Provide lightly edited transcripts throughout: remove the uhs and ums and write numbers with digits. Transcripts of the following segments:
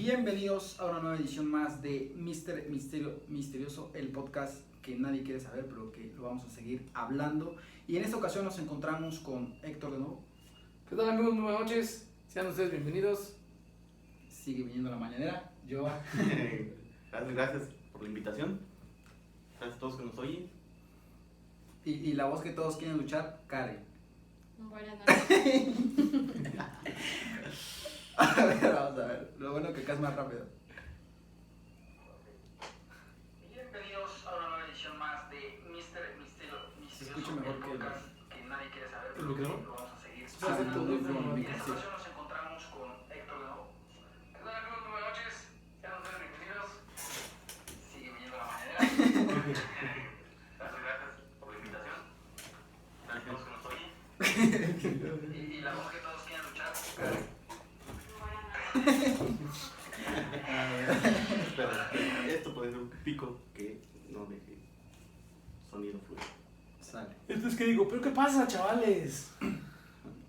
Bienvenidos a una nueva edición más de Mister Misterioso, el podcast que nadie quiere saber, pero que lo vamos a seguir hablando. Y en esta ocasión nos encontramos con Héctor de nuevo. ¿Qué tal, amigos? Muy buenas noches. Sean ustedes bienvenidos. Sigue viniendo la mañanera. Yo. Gracias por la invitación. Gracias a todos que nos oyen. Y la voz que todos quieren luchar, Karen. Buenas noches. A ver, vamos a ver. Lo bueno que acá es más rápido. Bienvenidos a una nueva edición más de Mister Misterioso. Se escucha mejor que nadie quiere saber, pero que lo vamos a seguir hablando. En esta ocasión nos encontramos con Héctor de nuevo. ¿Qué tal, amigos? Muy buenas noches. Sean ustedes bienvenidos. Sigue viniendo la mañanera. Gracias por la invitación. Gracias a todos que nos oyen. Y la voz que todos quieren luchar, Karen. Espera, esto puede ser un pico que no deje sonido fluido. Sale. Esto es que digo, ¿pero qué pasa, chavales?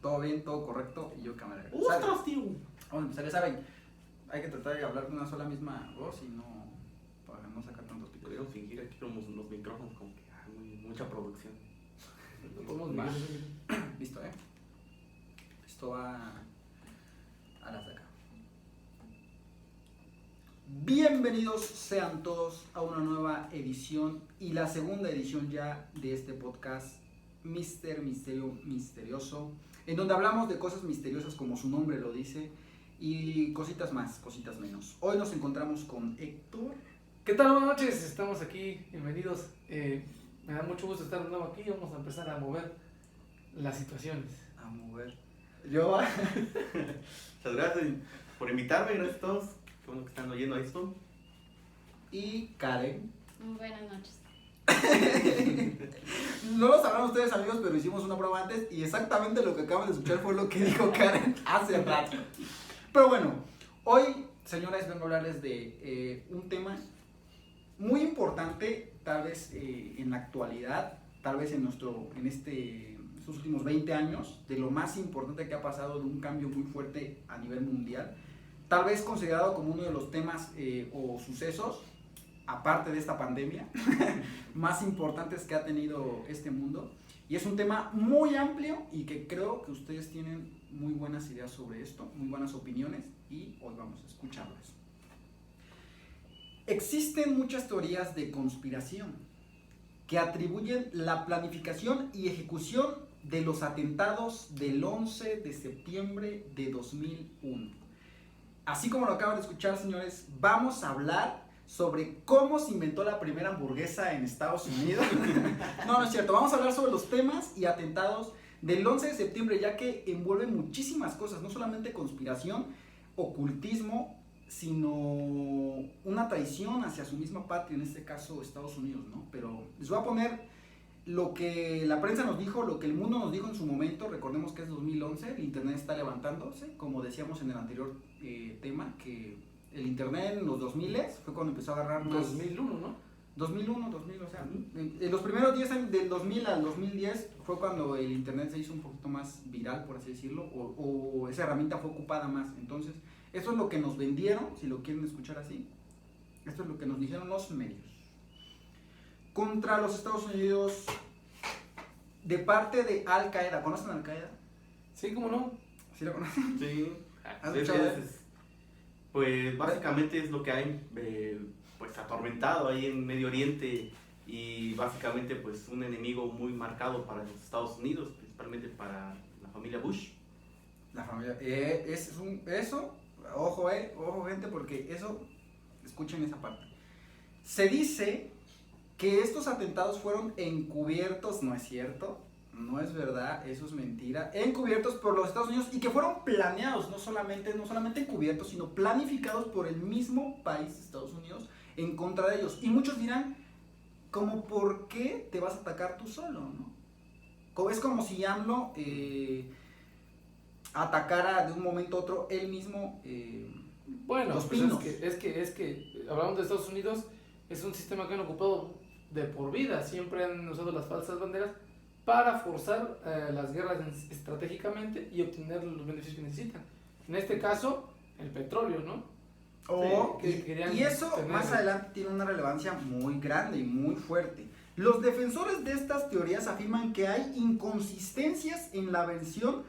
Todo bien, todo correcto. Y yo cámara. ¡Ostras, tío! Vamos a empezar, ya saben. Hay que tratar de hablar con una sola misma voz y no. Para no sacar tantos picos. Podríamos fingir aquí como los micrófonos, como que mucha producción. No podemos Va. vivir. Listo, Esto va a las de acá. Bienvenidos sean todos a una nueva edición y la segunda edición ya de este podcast Misterioso, en donde hablamos de cosas misteriosas como su nombre lo dice y cositas más, cositas menos. Hoy nos encontramos con Héctor. ¿Qué tal? Buenas noches. Estamos aquí. Bienvenidos. Me da mucho gusto estar de nuevo aquí. Vamos a empezar a mover las situaciones. A mover. Yo. Muchas gracias por invitarme, gracias a todos. Qué bueno que están oyendo esto. Y Karen. Buenas noches. No lo sabrán ustedes, amigos, pero hicimos una prueba antes y exactamente lo que acaban de escuchar fue lo que dijo Karen hace rato. Pero bueno, hoy, señores, vengo a hablarles de un tema muy importante, tal vez en la actualidad, tal vez en estos últimos 20 años, de lo más importante que ha pasado, de un cambio muy fuerte a nivel mundial, tal vez considerado como uno de los temas o sucesos, aparte de esta pandemia, más importantes que ha tenido este mundo. Y es un tema muy amplio y que creo que ustedes tienen muy buenas ideas sobre esto, muy buenas opiniones y hoy vamos a escucharlas. Existen muchas teorías de conspiración que atribuyen la planificación y ejecución de los atentados del 11 de septiembre de 2001. Así como lo acaban de escuchar, señores, vamos a hablar sobre cómo se inventó la primera hamburguesa en Estados Unidos. No es cierto. Vamos a hablar sobre los temas y atentados del 11 de septiembre, ya que envuelve muchísimas cosas, no solamente conspiración, ocultismo, sino una traición hacia su misma patria, en este caso Estados Unidos, ¿no? Pero les voy a poner lo que la prensa nos dijo, lo que el mundo nos dijo en su momento. Recordemos que es 2011, el internet está levantándose, como decíamos en el anterior tema, que el internet en los 2000 fue cuando empezó a agarrar más. 2001, ¿no? 2001, 2000, o sea, en los primeros 10 años, del 2000 al 2010, fue cuando el internet se hizo un poquito más viral, por así decirlo, o esa herramienta fue ocupada más. Entonces, eso es lo que nos vendieron, si lo quieren escuchar así. Esto es lo que nos dijeron los medios. Contra los Estados Unidos, de parte de Al Qaeda. ¿Conocen a Al Qaeda? Sí, ¿cómo no? ¿Sí lo conocen? Sí. ¿Has escuchado? Pues básicamente es lo que hay pues atormentado ahí en Medio Oriente y básicamente pues un enemigo muy marcado para los Estados Unidos, principalmente para la familia Bush. La familia, eso, ojo gente, porque eso, escuchen esa parte. Se dice que estos atentados fueron encubiertos, no es cierto, no es verdad, eso es mentira, encubiertos por los Estados Unidos y que fueron planeados, no solamente encubiertos, sino planificados por el mismo país, Estados Unidos, en contra de ellos. Y muchos dirán, como, ¿por qué te vas a atacar tú solo, no? Es como si AMLO atacara de un momento a otro él mismo Bueno, los pues pinos. es que hablando de Estados Unidos, es un sistema que han ocupado de por vida. Siempre han usado las falsas banderas para forzar las guerras estratégicamente y obtener los beneficios que necesitan. En este caso, el petróleo, ¿no? querían y eso tener- más adelante tiene una relevancia muy grande y muy fuerte. Los defensores de estas teorías afirman que hay inconsistencias en la versión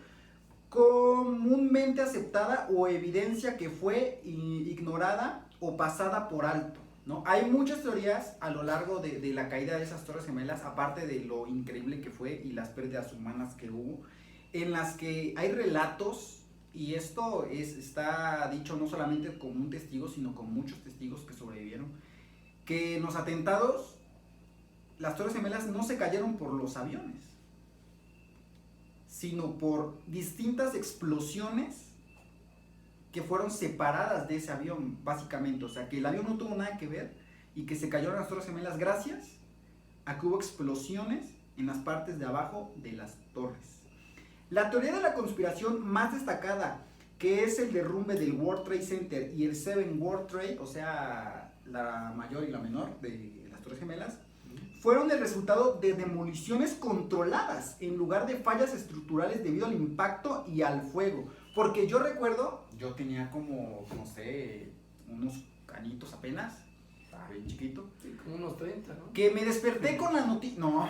comúnmente aceptada o evidencia que fue ignorada o pasada por alto, ¿no? Hay muchas teorías a lo largo de la caída de esas Torres Gemelas, aparte de lo increíble que fue y las pérdidas humanas que hubo, en las que hay relatos, y esto está dicho no solamente con un testigo, sino con muchos testigos que sobrevivieron, que en los atentados las Torres Gemelas no se cayeron por los aviones, sino por distintas explosiones que fueron separadas de ese avión, básicamente. O sea, que el avión no tuvo nada que ver y que se cayeron las Torres Gemelas gracias a que hubo explosiones en las partes de abajo de las torres. La teoría de la conspiración más destacada, que es el derrumbe del World Trade Center y el Seven World Trade, o sea, la mayor y la menor de las Torres Gemelas, fueron el resultado de demoliciones controladas en lugar de fallas estructurales debido al impacto y al fuego. Porque yo recuerdo, yo tenía como, no sé, unos añitos apenas, estaba bien chiquito, Sí, como unos 30, ¿no? que me desperté con la noticia, no,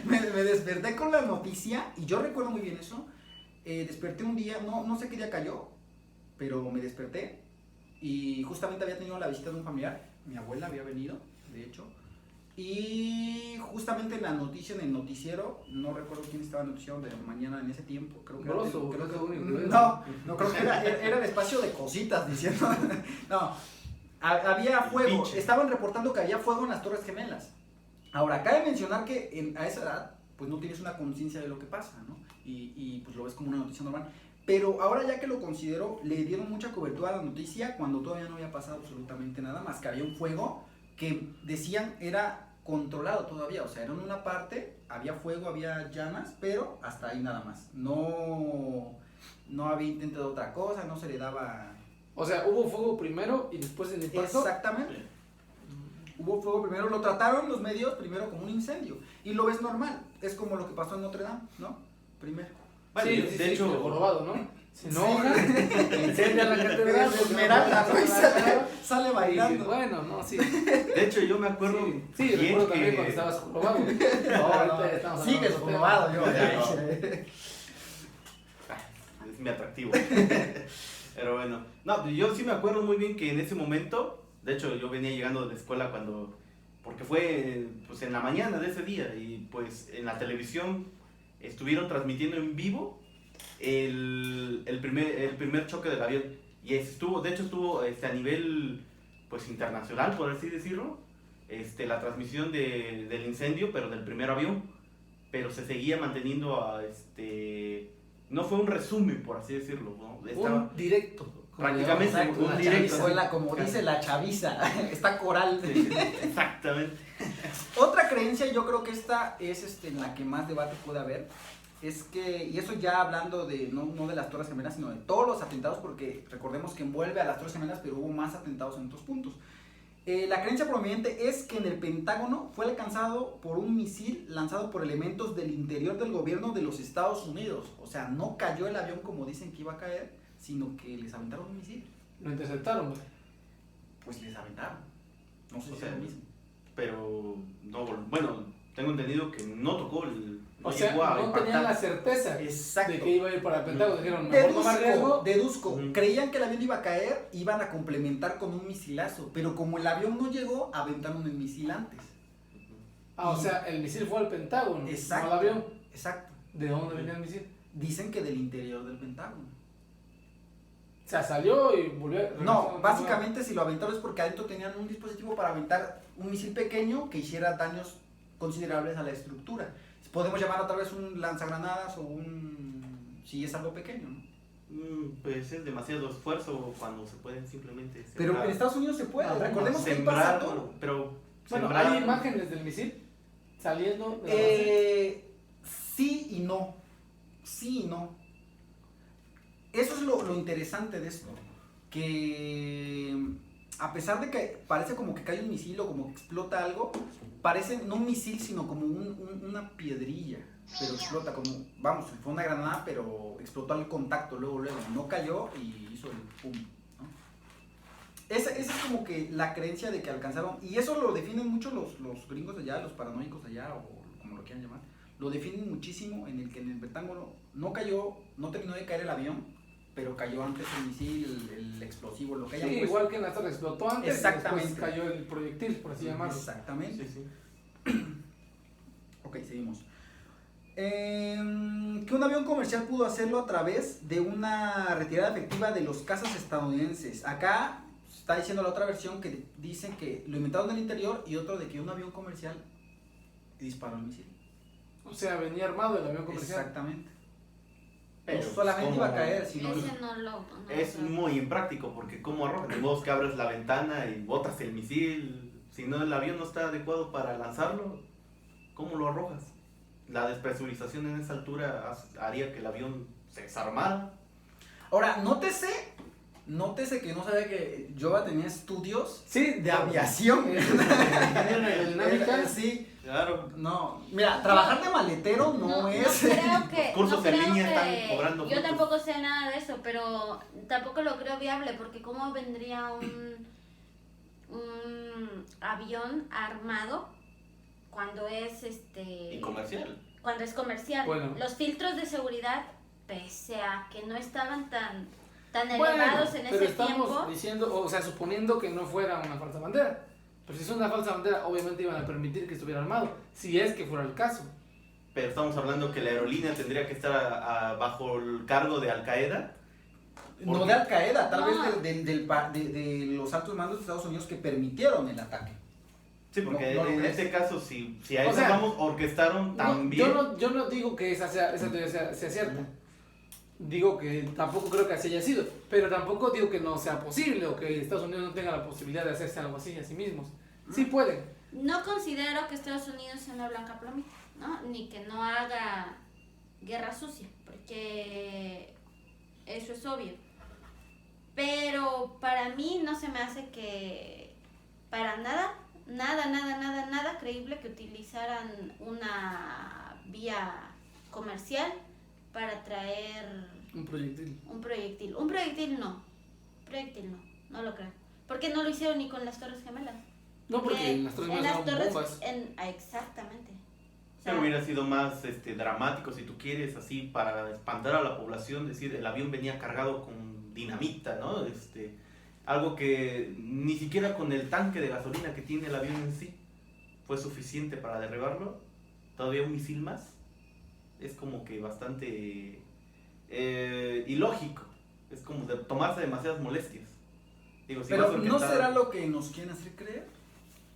me desperté con la noticia, y yo recuerdo muy bien eso, desperté un día, no sé qué día cayó, pero me desperté, y justamente había tenido la visita de un familiar, mi abuela había venido, de hecho, y justamente en la noticia, en el noticiero, no recuerdo quién estaba en el noticiero de mañana en ese tiempo, creo que Broso, creo creo que que- único, no creo que era el espacio de cositas diciendo, no, había fuego, Pinche. estaban reportando que había fuego en las Torres Gemelas. Ahora, cabe mencionar que a esa edad, pues no tienes una conciencia de lo que pasa, ¿no? Y pues lo ves como una noticia normal. Pero ahora ya que lo considero, le dieron mucha cobertura a la noticia cuando todavía no había pasado absolutamente nada más, que había un fuego que decían era controlado todavía, o sea, era en una parte, había fuego, había llamas, pero hasta ahí nada más. No había intento de otra cosa, no se le daba... O sea, hubo fuego primero y después el impacto. Exactamente. Hubo fuego primero, lo trataron los medios primero como un incendio. Y lo ves normal, es como lo que pasó en Notre Dame, ¿no? Primero. Bueno, Sí, de hecho, pero robado, ¿no? Se enoja, incendia la catedral. Es porque Esmeralda, no ¿no? Y pasa nada. sale Y, bailando. bueno, no, sí. de hecho, yo me acuerdo Sí, bien recuerdo también que cuando estabas jorobado. No, No, ahorita estamos hablando sigues de otro tema. probado yo. es mi atractivo. Pero bueno, no, yo sí me acuerdo muy bien que en ese momento, de hecho yo venía llegando de la escuela porque fue pues en la mañana de ese día y pues en la televisión estuvieron transmitiendo en vivo el primer choque del avión y de hecho estuvo a nivel pues internacional, por así decirlo, la transmisión del incendio, pero del primer avión, pero se seguía manteniendo no fue un resumen, por así decirlo, ¿no? Un directo. como Prácticamente, llamamos. un La directo. chaviza, como dice la chaviza, está coral. Exactamente. Otra creencia, yo creo que esta es en la que más debate puede haber, es que, y eso ya hablando de no de las Torres Gemelas, sino de todos los atentados, porque recordemos que envuelve a las Torres Gemelas, pero hubo más atentados en otros puntos. La creencia prominente es que en el Pentágono fue alcanzado por un misil lanzado por elementos del interior del gobierno de los Estados Unidos. O sea, no cayó el avión como dicen que iba a caer, sino que les aventaron un misil. Lo interceptaron, güey. Pues les aventaron. No sé O si sea, es lo mismo. Pero, no, bueno, tengo entendido que no tocó no O sea, llegó a no impactar. tenían la certeza Exacto. de que iba a ir para el Pentágono. Dijeron, mejor tomar riesgo. Deduzco, Ujú. creían que el avión iba a caer, iban a complementar con un misilazo, pero como el avión no llegó, aventaron el misil antes. Ah, o sea, el misil fue al Pentágono, Exacto. no al avión. Exacto. ¿De dónde venía el misil? Dicen que del interior del Pentágono. O sea, salió y volvió a... No, básicamente si lo aventaron es porque adentro tenían un dispositivo para aventar un misil pequeño que hiciera daños considerables a la estructura. Podemos llamar otra vez un lanzagranadas o si es algo pequeño, ¿no? Pues es demasiado esfuerzo cuando se pueden simplemente Pero sembrar. en Estados Unidos se puede, Ah, bueno, recordemos que ahí pasa Sembrar, todo. pero Bueno, sembrar- hay imágenes del misil saliendo de la base. Sí y no. Sí y no. Eso es lo interesante de esto. Que a pesar de que parece como que cae un misil o como que explota algo, parece no un misil, sino como una piedrilla. Pero explota como, vamos, fue una granada, pero explotó al contacto luego, no cayó y hizo el pum, ¿no? como que la creencia de que alcanzaron, y eso lo definen mucho los gringos de allá, los paranoicos de allá, o como lo quieran llamar, lo definen muchísimo en el que en el Pentágono no cayó, no terminó de caer el avión, pero cayó antes el misil, el explosivo, lo que Sí, hayan puesto. igual que en la torre explotó antes, Exactamente. y después cayó el proyectil, por así llamarlo. Exactamente. Sí, sí. Ok, seguimos. Que un avión comercial pudo hacerlo a través de una retirada efectiva de los cazas estadounidenses. Acá está diciendo la otra versión que dicen que lo inventaron del interior y otro de que un avión comercial disparó el misil. O sea, venía armado el avión comercial. Exactamente. Pero, no solamente ¿cómo? iba a caer, sino... Ese no lo Es creo. muy impráctico porque como arrojas, de modo que abres la ventana y botas el misil, si no el avión no está adecuado para lanzarlo, ¿cómo lo arrojas? La despresurización en esa altura haría que el avión se desarmara. Ahora, nótese que no sabía que Yoba tenía estudios Sí, de aviación. Ingeniero aerodinámica. Sí, Claro. no, mira, trabajar de maletero no es... creo que, Los cursos no en creo línea que- están cobrando Yo frutos. tampoco sé nada de eso, pero tampoco lo creo viable, porque cómo vendría un avión armado cuando es Y comercial. cuando es comercial. Bueno. Los filtros de seguridad, pese a que no estaban tan Bueno, elevados en pero ese estamos tiempo. diciendo, o sea, suponiendo que no fuera una falsa bandera. Pero si es una falsa bandera, obviamente iban a permitir que estuviera armado, si es que fuera el caso. Pero estamos hablando que la aerolínea tendría que estar bajo el cargo de Al Qaeda. ¿Por No qué? de Al Qaeda, tal No. vez de los altos mandos de Estados Unidos que permitieron el ataque. Sí, porque No lo en ves. este caso, si a O eso sea, vamos, orquestaron No, también. yo no digo que esa teoría sea cierta. Digo que tampoco creo que así haya sido, pero tampoco digo que no sea posible o que Estados Unidos no tenga la posibilidad de hacerse algo así a sí mismos. Sí pueden. No considero que Estados Unidos sea una blanca plomita, ¿no? Ni que no haga guerra sucia, porque eso es obvio. Pero para mí no se me hace que para nada creíble que utilizaran una vía comercial para traer Un proyectil. un proyectil. Un proyectil no lo creo. Porque no lo hicieron ni con las Torres Gemelas. No, porque en las Torres Gemelas eran bombas. Exactamente. O sea, Pero hubiera sido más dramático, si tú quieres, así, para espantar a la población, decir, el avión venía cargado con dinamita, ¿no? Algo que ni siquiera con el tanque de gasolina que tiene el avión en sí fue suficiente para derribarlo. Todavía un misil más. Es como que bastante ilógico. Es como de tomarse demasiadas molestias. Digo, si vas Pero a ¿no orquestar- será lo que nos quieren hacer creer?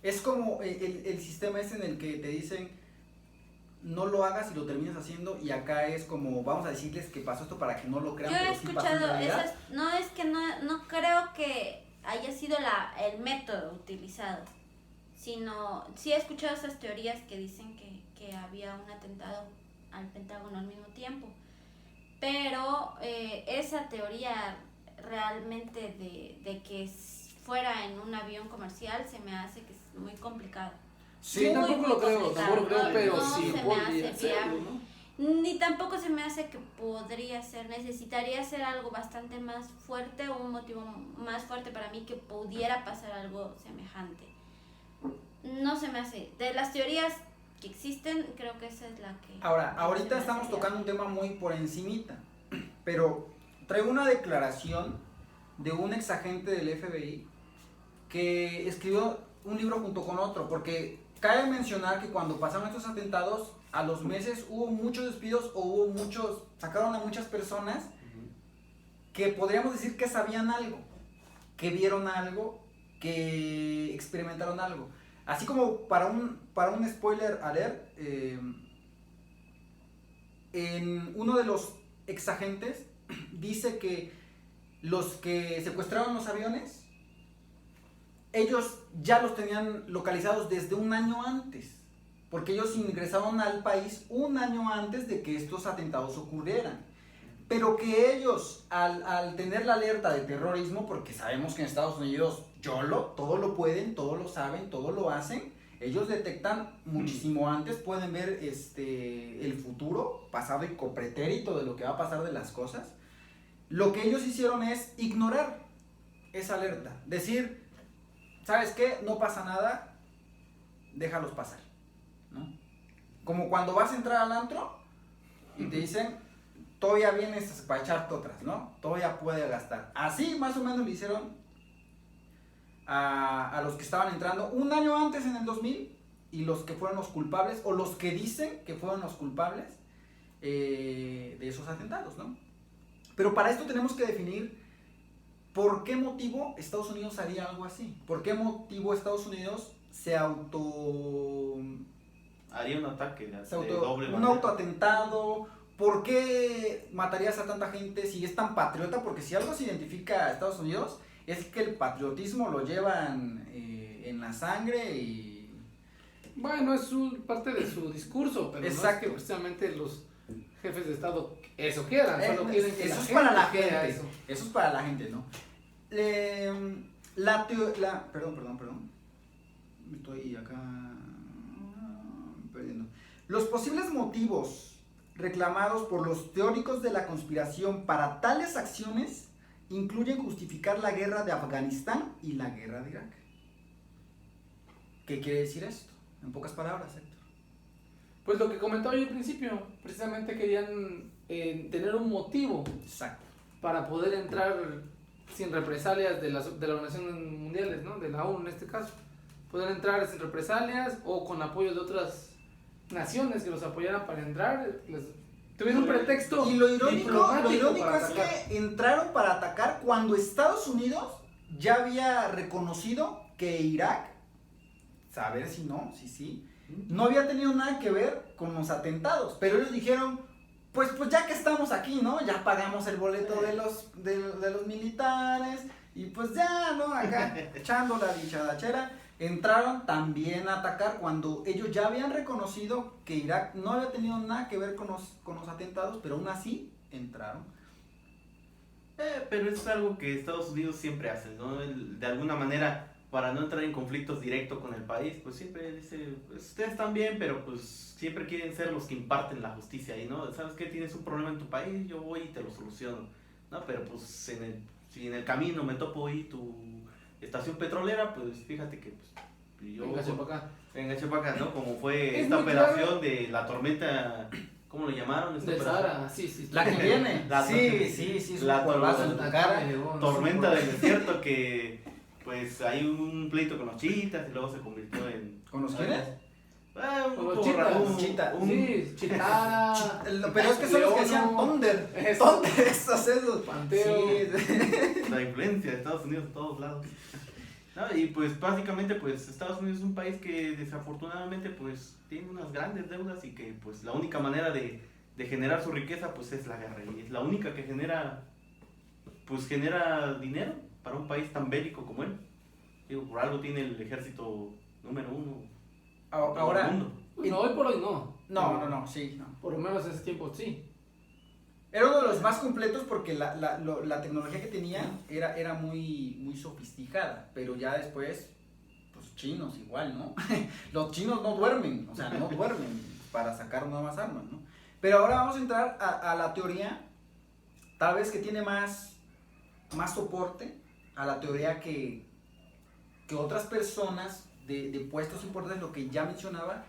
Es como el sistema ese en el que te dicen no lo hagas y lo terminas haciendo, y acá es como vamos a decirles que pasó esto para que no lo crean, yo he pero sí pasó en escuchado realidad. esas, no es que no creo que haya sido el método utilizado, sino sí he escuchado esas teorías que dicen que había un atentado al Pentágono al mismo tiempo, pero esa teoría realmente de que fuera en un avión comercial se me hace que es muy complicado. Sí, Muy, tampoco muy lo creo, complicado. tampoco lo creo, No, pero no sí se me podría hace serlo, viable. ¿no? Ni tampoco se me hace que podría ser, necesitaría ser algo bastante más fuerte o un motivo más fuerte para mí que pudiera pasar algo semejante. No se me hace. De las teorías que existen, creo que esa es la que... Ahora, se me ahorita hace estamos viable. tocando un tema muy por encimita, pero traigo una declaración de un ex agente del FBI que escribió un libro junto con otro, porque cabe mencionar que cuando pasaron estos atentados, a los meses hubo muchos despidos o sacaron a muchas personas Ujú. que podríamos decir que sabían algo, que vieron algo, que experimentaron algo. Así como para un spoiler alert, en uno de los exagentes dice que los que secuestraron los aviones, ellos ya los tenían localizados desde un año antes, porque ellos ingresaron al país un año antes de que estos atentados ocurrieran. Pero que ellos, al tener la alerta de terrorismo, porque sabemos que en Estados Unidos todo lo pueden, todo lo saben, todo lo hacen, ellos detectan muchísimo antes, pueden ver el futuro, pasado y pretérito de lo que va a pasar de las cosas. Lo que ellos hicieron es ignorar esa alerta, decir, ¿sabes qué? No pasa nada, déjalos pasar, ¿no? Como cuando vas a entrar al antro y te dicen, todavía vienes para echarte otras, ¿no? Todavía puede gastar. Así más o menos le hicieron a los que estaban entrando un año antes en el 2000 y los que fueron los culpables, o los que dicen que fueron los culpables de esos atentados, ¿no? Pero para esto tenemos que definir por qué motivo Estados Unidos haría algo así. ¿Por qué motivo Estados Unidos Haría un ataque de doble un manera. autoatentado? ¿Por qué matarías a tanta gente si es tan patriota? Porque si algo se identifica a Estados Unidos es que el patriotismo lo llevan en la sangre y... Bueno, es parte de su discurso, pero Exacto. no es que precisamente los jefes de Estado eso quieran, solo quieren que eso la es para la quiera gente. Eso es para la gente, ¿no? Perdón. Estoy acá perdiendo. Los posibles motivos reclamados por los teóricos de la conspiración para tales acciones incluyen justificar la guerra de Afganistán y la guerra de Irak. ¿Qué quiere decir esto? En pocas palabras, Héctor. Pues lo que comentaba yo al principio, precisamente querían tener un motivo Exacto. para poder entrar sin represalias de las organizaciones mundiales, ¿no? De la ONU en este caso. Poder entrar sin represalias o con apoyo de otras naciones que los apoyaran para entrar. Tuvieron un pretexto. Y lo irónico para es atacar. que entraron para atacar cuando Estados Unidos ya había reconocido que Irak, saber si no, sí, no había tenido nada que ver con los atentados, pero ellos dijeron, pues ya que estamos aquí, ¿no? Ya pagamos el boleto de los militares y pues ya, ¿no? Acá echando la dicharachera, entraron también a atacar cuando ellos ya habían reconocido que Irak no había tenido nada que ver con los atentados, pero aún así entraron. Pero es algo que Estados Unidos siempre hace, ¿no? De alguna manera, para no entrar en conflictos directos con el país, pues siempre dice, pues, ustedes están bien, pero pues siempre quieren ser los que imparten la justicia ahí, ¿no? ¿Sabes qué? Tienes un problema en tu país, yo voy y te lo soluciono, ¿no? Pero pues si en el camino me topo ahí tu estación petrolera, pues fíjate que pues, yo... Venga, para acá, ¿no? Como fue Es esta muy operación claro. de la tormenta, ¿cómo lo llamaron? Esta De operación? Sahara, sí. La que viene. La- sí, es la un polvazo en tu cara. Tormenta del desierto que pues hay un pleito con los chiitas y luego se convirtió en... ¿Con los quiénes? Un Con los poco chiitas. raro, Chita. Sí, Chitara. Pero es que son los que decían Thunder. Thunder, esos. Panteo. Sí. la influencia de Estados Unidos en todos lados. ¿No? Y pues básicamente pues Estados Unidos es un país que desafortunadamente pues tiene unas grandes deudas y que pues la única manera de generar su riqueza pues es la guerra, y es la única que genera dinero para un país tan bélico como él. Digo, por algo tiene el ejército número 1 Ahora, del mundo. No, hoy por hoy no. no, sí, no. Por lo menos ese tiempo sí. Era uno de los más completos porque la tecnología que tenía era muy sofisticada, pero ya después, pues chinos igual, ¿no? Los chinos no duermen, o sea, no duermen para sacar nuevas armas, ¿no? Pero ahora vamos a entrar a la teoría, tal vez que tiene más soporte, a la teoría que otras personas de puestos importantes, lo que ya mencionaba,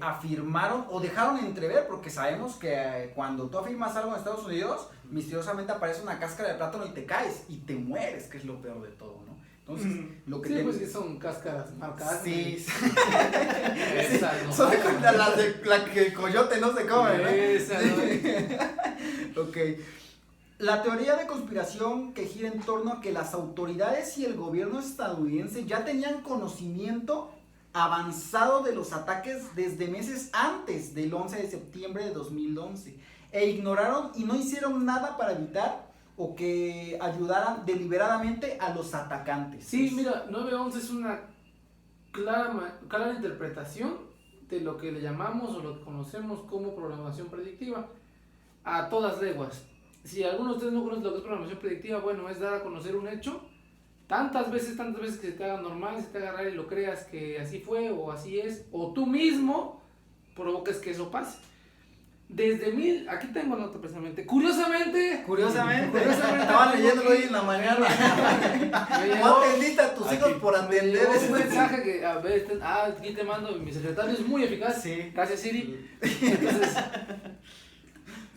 afirmaron o dejaron entrever, porque sabemos que cuando tú afirmas algo en Estados Unidos, misteriosamente aparece una cáscara de plátano y te caes y te mueres, que es lo peor de todo, ¿no? Entonces, lo que Sí, pues que son cáscaras marcadas. Sí, Esa no. son la que el coyote no se come, ¿no? Esa no. Ok. La teoría de conspiración que gira en torno a que las autoridades y el gobierno estadounidense ya tenían conocimiento avanzado de los ataques desde meses antes del 11 de septiembre de 2011 e ignoraron y no hicieron nada para evitar o que ayudaran deliberadamente a los atacantes. Sí, mira, 9/11 es una clara interpretación de lo que le llamamos o lo que conocemos como programación predictiva a todas leguas. Si alguno de ustedes no conoce lo que es programación predictiva, bueno, es dar a conocer un hecho tantas veces que se te haga normal, se te haga raro y lo creas que así fue o así es, o tú mismo provoques que eso pase. Aquí tengo la nota precisamente. Curiosamente, Estaba leyéndolo hoy en la mañana. me llegó, No atendiste a tus hijos por me atender llegó ese un mensaje que, a ver, aquí te mando, mi secretario es muy eficaz. Sí. Gracias, Siri. Entonces,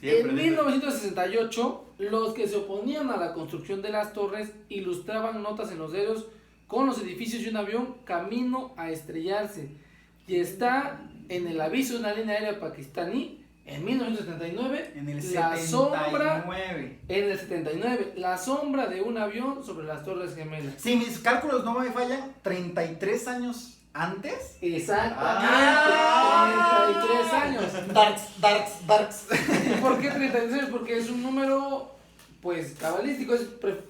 Siempre en de- 1968, los que se oponían a la construcción de las torres ilustraban notas en los diarios con los edificios y un avión camino a estrellarse. Y está en el aviso de una línea aérea pakistaní en 1979, En el la 79. sombra, en el 79, la sombra de un avión sobre las Torres Gemelas. Si mis cálculos no me fallan, 33 años antes. Exactamente, 33 años. Darks. ¿Y por qué 33 años? Porque es un número, pues, cabalístico, es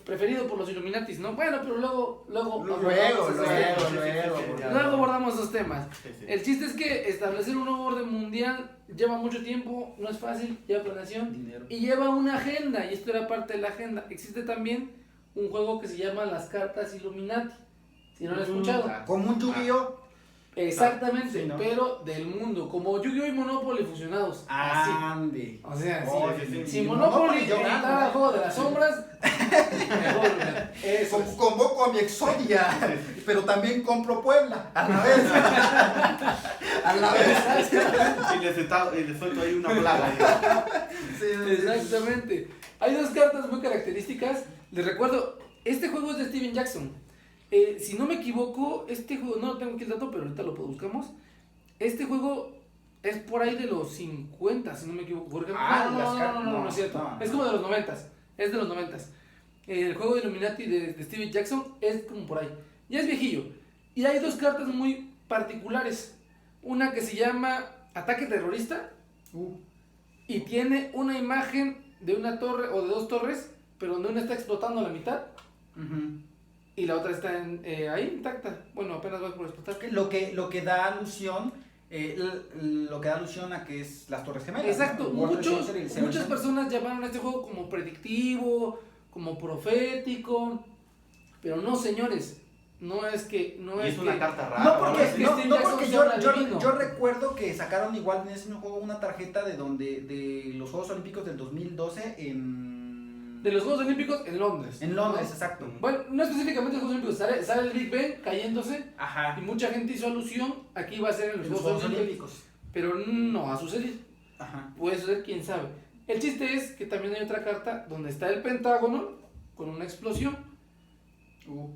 preferido por los Illuminatis, ¿no? Bueno, pero luego abordamos esos temas. Luego abordamos esos temas. Sí, sí. El chiste es que establecer un nuevo orden mundial lleva mucho tiempo, no es fácil, lleva planeación Dinero. y lleva una agenda, y esto era parte de la agenda. Existe también un juego que se llama Las Cartas Illuminati, si no lo he escuchado. Como un Yu-Gi-Oh! Exactamente, Sí, ¿no? pero del mundo, como Yu-Gi-Oh! Y Monopoly fusionados. Así. Ande. O sea, Oh, sí. sí, sí. Si Monopoly yo entrara gano, al juego de las sombras, mejor. Eso es. Convoco a mi Exodia, pero también compro Puebla. A la vez. A la vez. Y le suelto ahí una plaga. Exactamente. Hay dos cartas muy características. Les recuerdo, este juego es de Steven Jackson. Si no me equivoco, este juego, no tengo aquí el dato, pero ahorita lo buscamos. Este juego es por ahí de los 50, si no me equivoco. Por ejemplo, no es cierto. no. Es como de los 90. Es de los 90. El juego de Illuminati de Steven Jackson es como por ahí. Ya es viejillo. Y hay dos cartas muy particulares. Una que se llama Ataque Terrorista. Y tiene una imagen de una torre o de dos torres, pero donde una está explotando a la mitad y la otra está ahí intacta. Bueno, apenas va por explotar. Lo que da alusión, a que es las Torres Gemelas. Exacto, ¿no? World Trade Center y el Seven muchas Summit. personas llamaron a este juego como predictivo, como profético, pero no, señores, no es que... Y es una carta rara. No, porque, es que no, Steve no, Jackson porque se yo, habla yo, divino. yo recuerdo que sacaron igual en ese mismo juego una tarjeta de los Juegos Olímpicos del 2012 De los Juegos Olímpicos en Londres. en Londres, ¿no? exacto. Bueno, no específicamente los Juegos Olímpicos, sale el Big Ben cayéndose Ajá. y mucha gente hizo alusión a que iba a ser en los Juegos Olímpicos, pero no va a suceder. Ajá. Puede ser, quién sabe. El chiste es que también hay otra carta donde está el Pentágono con una explosión.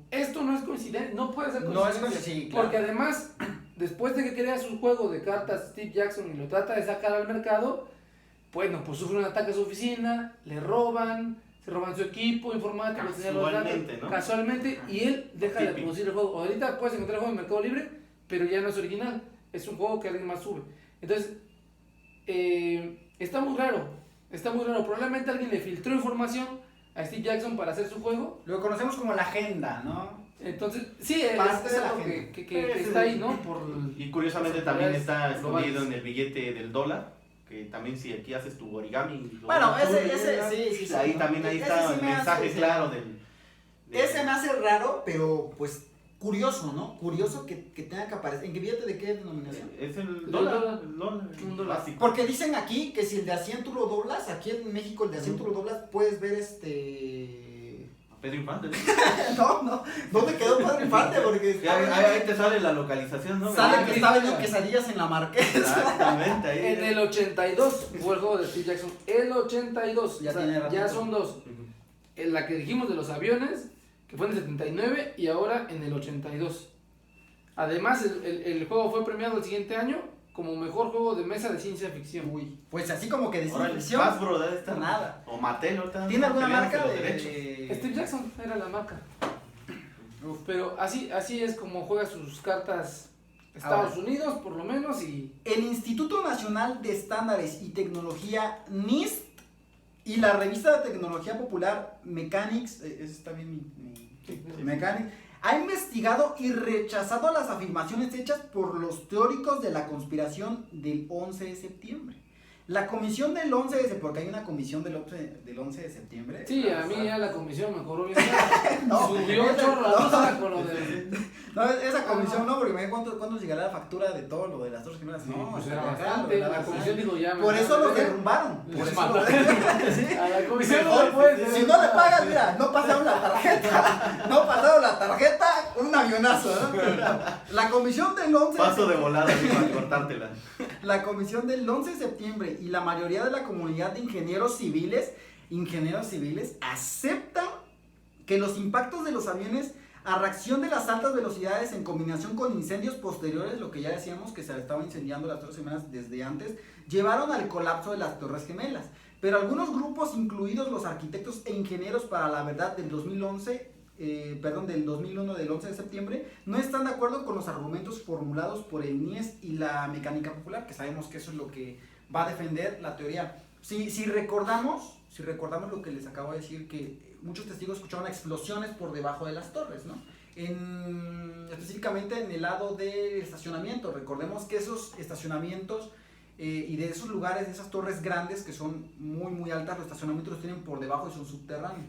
Esto no es coincidencia, no puede ser No es coincidencia. sí, claro. Porque además, después de que crea su juego de cartas Steve Jackson y lo trata de sacar al mercado, bueno, pues sufre un ataque a su oficina, le roban, se roban su equipo informático, tenía los datos, Casualmente, ¿no? casualmente, y él deja de Típico. producir el juego. Ahorita puedes encontrar el juego en Mercado Libre, pero ya no es original, es un juego que alguien más sube. Entonces, está muy raro, probablemente alguien le filtró información a Steve Jackson para hacer su juego. Lo conocemos como la agenda, ¿no? Entonces, sí, Parte es de la algo agenda. que está ahí, ¿no? Por Y curiosamente las también autoridades está escondido globales. en el billete del dólar, que también si aquí haces tu origami. Bueno, ese sí. ahí también ahí está el mensaje claro del... Ese me hace raro, pero pues curioso, ¿no? Curioso que tenga que aparecer. ¿En qué billete de qué denominación? Es el dólar. dólar, Un dólar. básico. Porque dicen aquí que si el de a 100 tú lo doblas, aquí en México el de a 100 tú lo doblas, puedes ver Pedro Infante, No, ¿dónde quedó Pedro Infante? Porque ¿no? Ahí te sale la localización, ¿no? sale que estaba vendiendo quesadillas en la Marquesa. Exactamente, ahí. En el 82 fue el juego de Steve Jackson. El 82, Ya o sea, tiene ratito. ya son dos. Ujú. En la que dijimos de los aviones, que fue en el 79 y ahora en el 82. Además, el juego fue premiado el siguiente año como mejor juego de mesa de ciencia ficción. Uy, pues así como que de ciencia Órale, ficción. Hasbro debe estar. Nada. O Mattel, ahorita. ¿Tiene alguna peleándose marca los de...? derechos. Steve Jackson era la marca. Uf. Pero así es como juega sus cartas Estados Unidos, por lo menos, y... El Instituto Nacional de Estándares y Tecnología NIST y la revista de tecnología popular Mechanics, ese está bien Mechanics, ha investigado y rechazado las afirmaciones hechas por los teóricos de la conspiración del 11 de septiembre. La comisión del 11 de septiembre, porque hay una comisión del 11 de septiembre. Sí, a mí ya la comisión me cobró bien. No, Subió un chorro la luz con lo de... No, esa comisión no, porque me cuánto llegará la factura de todo lo de las Torres Gemelas. No, pues está era acá, bastante. lo de La comisión dijo ya. Por eso los ¿verdad? derrumbaron. Por Les eso mataron. ¿Sí? A la comisión no Oye, le puedes. si no le pagas, mira, no pasaron la tarjeta. No pasaron la tarjeta, un avionazo, ¿no? La comisión del 11 Paso de volada así para cortártela. La comisión del 11 de septiembre y la mayoría de la comunidad de ingenieros civiles aceptan que los impactos de los aviones a reacción de las altas velocidades en combinación con incendios posteriores, lo que ya decíamos que se estaban incendiando las Torres Gemelas desde antes, llevaron al colapso de las Torres Gemelas. Pero algunos grupos, incluidos los arquitectos e ingenieros para la verdad del 2001 del 11 de septiembre, no están de acuerdo con los argumentos formulados por el NIES y la mecánica popular, que sabemos que eso es lo que va a defender la teoría. Si recordamos lo que les acabo de decir, que muchos testigos escucharon explosiones por debajo de las torres, ¿no? Específicamente en el lado del estacionamiento. Recordemos que esos estacionamientos y de esos lugares, de esas torres grandes que son muy muy altas, los estacionamientos los tienen por debajo y son subterráneos.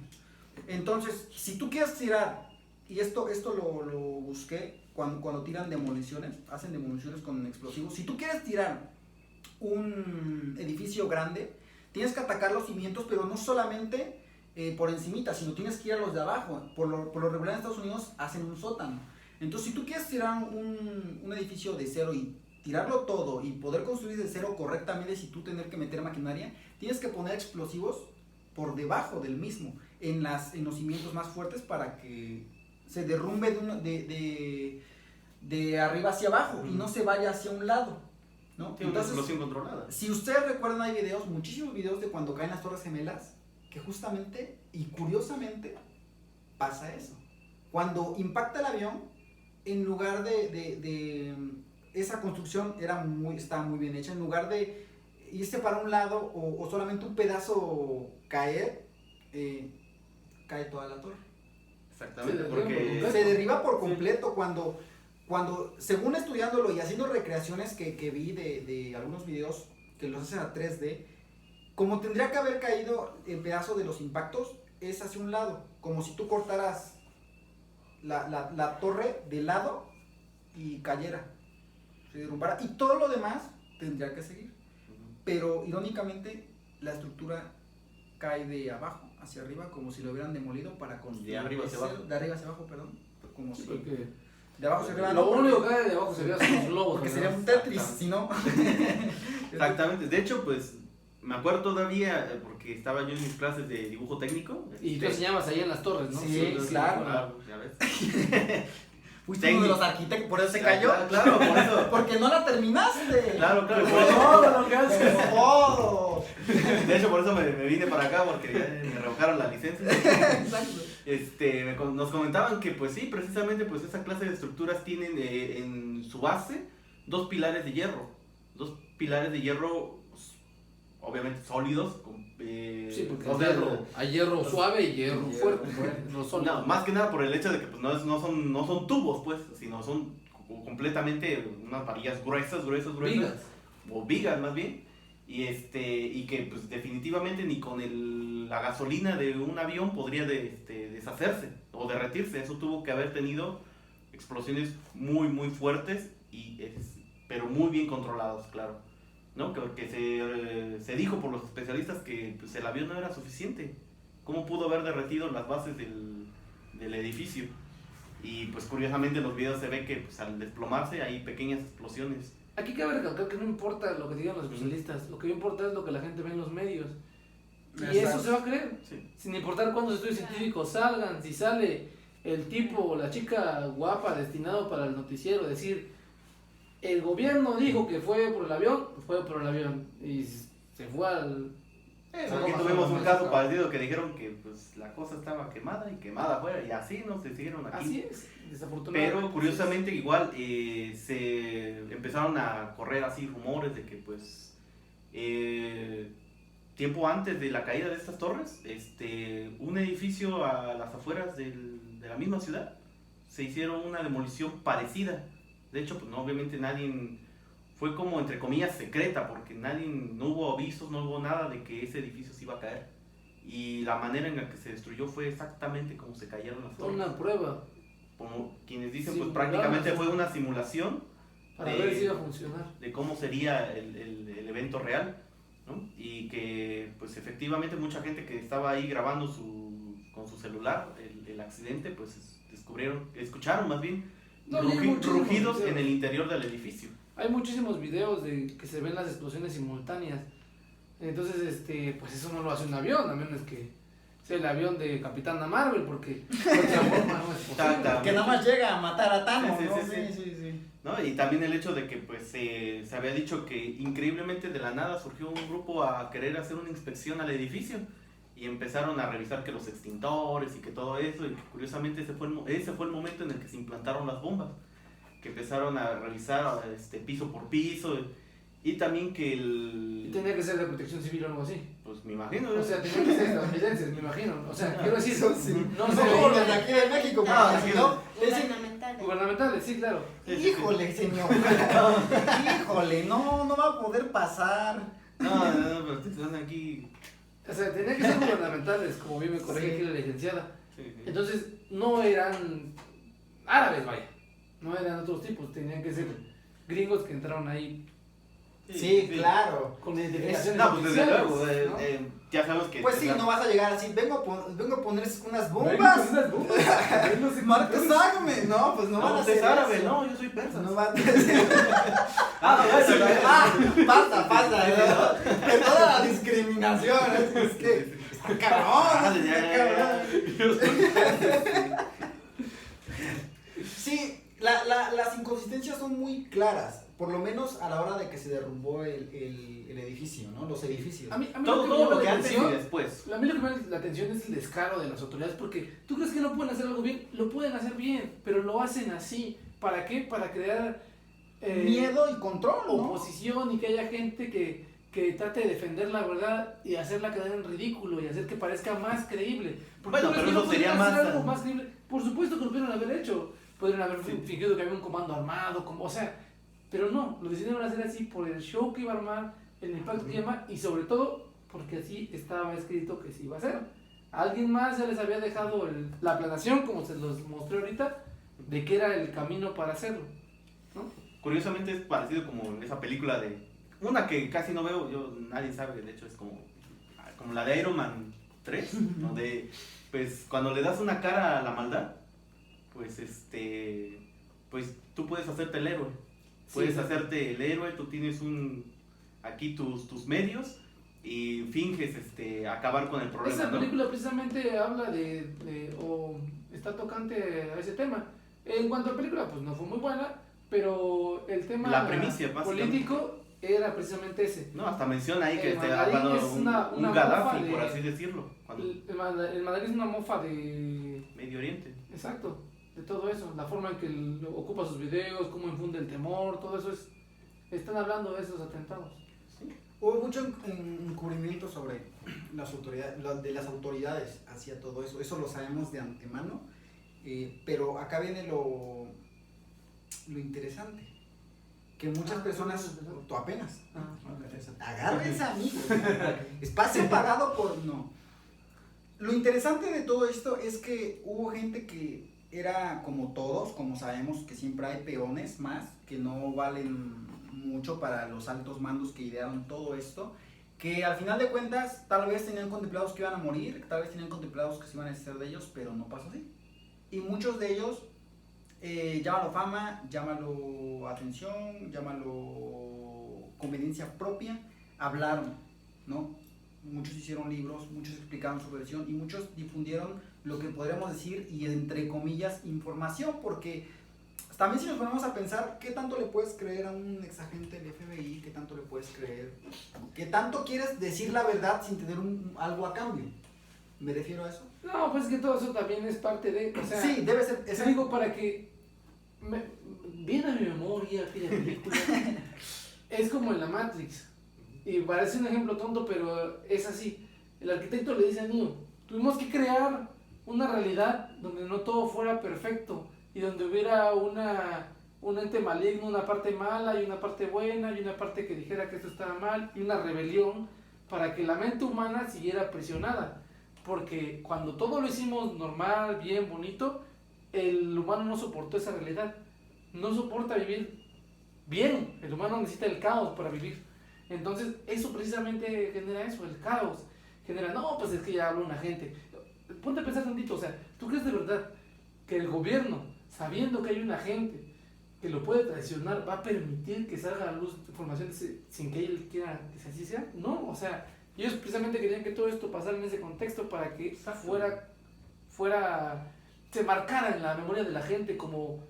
Entonces, si tú quieres tirar, y esto lo busqué cuando tiran demoliciones, hacen demoliciones con explosivos, si tú quieres tirar un edificio grande, tienes que atacar los cimientos, pero no solamente por encimita, sino tienes que ir a los de abajo. Por lo regular en Estados Unidos hacen un sótano. Entonces, si tú quieres tirar un edificio de cero y tirarlo todo y poder construir de cero correctamente, si tú tener que meter maquinaria, tienes que poner explosivos por debajo del mismo, en los cimientos más fuertes, para que se derrumbe de arriba hacia abajo y no se vaya hacia un lado, ¿no? Tiene una explosión controlada. Si ustedes recuerdan, hay videos, muchísimos videos de cuando caen las Torres Gemelas, que justamente y curiosamente pasa eso. Cuando impacta el avión, en lugar de esa construcción estaba muy bien hecha, en lugar de irse para un lado o solamente un pedazo caer, cae toda la torre. Exactamente, Sí, porque Se derriba por completo cuando según estudiándolo y haciendo recreaciones que vi de algunos videos que los hacen a 3D, como tendría que haber caído el pedazo de los impactos, es hacia un lado, como si tú cortaras la torre de lado y cayera, se derrumbara, y todo lo demás tendría que seguir. Pero irónicamente la estructura cae de abajo hacia arriba, como si lo hubieran demolido para construir de arriba hacia abajo. De arriba hacia abajo, perdón, como si Porque de abajo hacia arriba. lo no, único que hay de abajo sería son los globos. porque ¿verdad? sería un Tetris, si no. exactamente. De hecho, pues me acuerdo todavía porque estaba yo en mis clases de dibujo técnico. Y tú enseñabas ahí en las torres, ¿no? Sí, claro. Ya ves. Fuiste uno de los arquitectos, por eso se cayó. Claro, por eso. Porque no la terminaste. Claro, claro. Como todo lo que haces. Como todo. De hecho, por eso me vine para acá, porque ya me revocaron la licencia. Exacto. Nos comentaban que, pues sí, precisamente, pues esa clase de estructuras tienen en su base dos pilares de hierro. Dos pilares de hierro, pues, obviamente sólidos. Sí, porque hay hay hierro suave y hierro fuerte. No sólido. No, más que nada por el hecho de que pues, no son tubos, pues, sino son completamente unas varillas gruesas. Vigas. O vigas, más bien. Y que pues definitivamente ni con la gasolina de un avión podría deshacerse o derretirse. Eso tuvo que haber tenido explosiones muy muy fuertes pero muy bien controlados, claro, ¿no? Que se dijo por los especialistas que pues, el avión no era suficiente. ¿Cómo pudo haber derretido las bases del edificio? Y pues curiosamente en los videos se ve que pues, al desplomarse hay pequeñas explosiones. Aquí cabe recalcar que no importa lo que digan los especialistas, lo que importa es lo que la gente ve en los medios. Y Exacto. eso se va a creer, Sí. sin importar cuántos estudios científicos salgan, si sale el tipo o la chica guapa destinado para el noticiero, decir, el gobierno dijo que fue por el avión, fue por el avión, y se fue al... Aquí tuvimos un caso parecido que dijeron que pues, la cosa estaba quemada y quemada afuera, y así no se siguieron aquí. Así es, desafortunadamente. Pero curiosamente igual se empezaron a correr así rumores de que pues tiempo antes de la caída de estas torres, un edificio a las afueras de la misma ciudad se hicieron una demolición parecida. De hecho, pues no, obviamente nadie, fue como entre comillas secreta, porque no hubo avisos, no hubo nada de que ese edificio se iba a caer. Y la manera en la que se destruyó fue exactamente como se cayeron las torres. Una prueba. quienes dicen pues Simularon, prácticamente ¿no? fue una simulación Para de- ver si iba a funcionar. de cómo sería el evento real, ¿no? Y que pues efectivamente mucha gente que estaba ahí grabando con su celular el accidente, pues escucharon más bien No, y hay muchísimos rugidos videos. en el interior del edificio. Hay muchísimos videos de que se ven las explosiones simultáneas. Entonces, pues eso no lo hace un avión, a menos que sea el avión de Capitana Marvel, porque de otra forma no es posible. Que nada más llega a matar a Thanos, Sí, sí, ¿no? sí, Sí. ¿No? Y también el hecho de que pues se había dicho que increíblemente de la nada surgió un grupo a querer hacer una inspección al edificio y empezaron a revisar que los extintores y que todo eso, y que curiosamente ese fue el momento en el que se implantaron las bombas, que empezaron a revisar piso por piso, y también que Y tenía que ser de protección civil o algo así. pues me imagino, O sea, tenía que ser estadounidenses, me imagino. O sea, quiero decir, Eso sí. no No se como los de veía. aquí de México, No, porque es si que- no, le dicen, Gubernamentales. Gubernamentales, sí, claro. híjole, señor. Híjole, no va a poder pasar. no, pero te están aquí. O sea, tenía que ser gubernamentales, como bien me corrige Sí. aquí la licenciada. Sí, sí. Entonces, no eran árabes, vaya. No eran otros tipos, tenían que ser gringos que entraron ahí Sí, claro. con identificaciones No, pues desde oficiales, luego, ¿no? ya sabemos que. Pues sí, la- no vas a llegar así, vengo a poner unas Vengo bombas. con unas bombas, vengo sin Marcos, controles. hágame. No, pues no van a No, usted hacer es árabe, eso. no, yo soy persa. No van a Ah, pasa, de toda la discriminación, es que está cabrón, está cabrón. Sí, las inconsistencias son muy claras, por lo menos a la hora de que se derrumbó el edificio, ¿no? Los edificios. A mí Todo me llama lo que la antes y atención, después. a mí lo que me llama la atención es el descaro de las autoridades, porque tú crees que no pueden hacer algo bien, lo pueden hacer bien, pero lo hacen así. ¿Para qué? Para crear Miedo y control, ¿no? oposición y que haya gente que trate de defender la verdad y hacerla quedar en ridículo y hacer que parezca más creíble. Porque Bueno, tú crees pero que eso no podrían sería hacer más, algo más creíble. Por supuesto que lo pudieron haber hecho. Podrían haber Sí. fingido que había un comando armado, o sea, pero no, lo decidieron hacer así por el show que iba a armar, el impacto que iba a armar y sobre todo porque así estaba escrito que se iba a hacer. A alguien más ya les había dejado la planeación, como se los mostré ahorita, de que era el camino para hacerlo, ¿no? Curiosamente es parecido como en esa película de. Una que casi no veo, nadie sabe, de hecho es como la de Iron Man 3, donde pues cuando le das una cara a la maldad, pues pues tú puedes hacerte el héroe. Puedes Sí. hacerte el héroe, tú tienes aquí tus medios y finges acabar con el problema, Esa ¿no? película precisamente habla o está tocante a ese tema. En cuanto a película, pues no fue muy buena, pero el tema La primicia, básicamente. político era precisamente ese. No, hasta menciona ahí que El mandarín cuando es una un mofa Gaddafi, de- por así decirlo, cuando El mandarín es una mofa de... Medio Oriente. Exacto, de todo eso. La forma en que ocupa sus videos, cómo infunde el temor, todo eso es... Están hablando de esos atentados. Hubo mucho encubrimiento sobre de las autoridades hacia todo eso. Eso lo sabemos de antemano. Pero acá viene lo interesante. Que muchas personas, tú apenas, agárrense amigos, espacio pagado por no. Lo interesante de todo esto es que hubo gente que era como todos, como sabemos que siempre hay peones más, que no valen mucho para los altos mandos que idearon todo esto, que al final de cuentas tal vez tenían contemplados que iban a morir, tal vez tenían contemplados que se iban a deshacer de ellos, pero no pasó así. Y muchos de ellos, llámalo fama, llámalo atención, llámalo conveniencia propia, hablaron, ¿no? Muchos hicieron libros, muchos explicaron su versión y muchos difundieron lo que podríamos decir, y entre comillas, información, porque también si nos ponemos a pensar, ¿qué tanto le puedes creer a un exagente del FBI? ¿Qué tanto le puedes creer? ¿Qué tanto quieres decir la verdad sin tener algo a cambio? ¿Me refiero a eso? No, pues es que todo eso también es parte de... O sea, Sí, debe ser. te digo para que... viene a mi memoria aquella película. Es como en la Matrix. Y parece un ejemplo tonto, pero es así. El arquitecto le dice a Neo, tuvimos que crear una realidad donde no todo fuera perfecto y donde hubiera un ente maligno, una parte mala y una parte buena y una parte que dijera que esto estaba mal y una rebelión para que la mente humana siguiera presionada. Porque cuando todo lo hicimos normal, bien, bonito, el humano no soportó esa realidad. No soporta vivir bien. El humano necesita el caos para vivir. Entonces, eso precisamente genera eso, el caos. Genera, no, pues es que ya habló una gente. Ponte a pensar tantito, o sea, ¿tú crees de verdad que el gobierno, sabiendo que hay un agente que lo puede traicionar, va a permitir que salga a la luz información sin que él quiera que así sea? No, o sea, ellos precisamente querían que todo esto pasara en ese contexto para que se marcara en la memoria de la gente como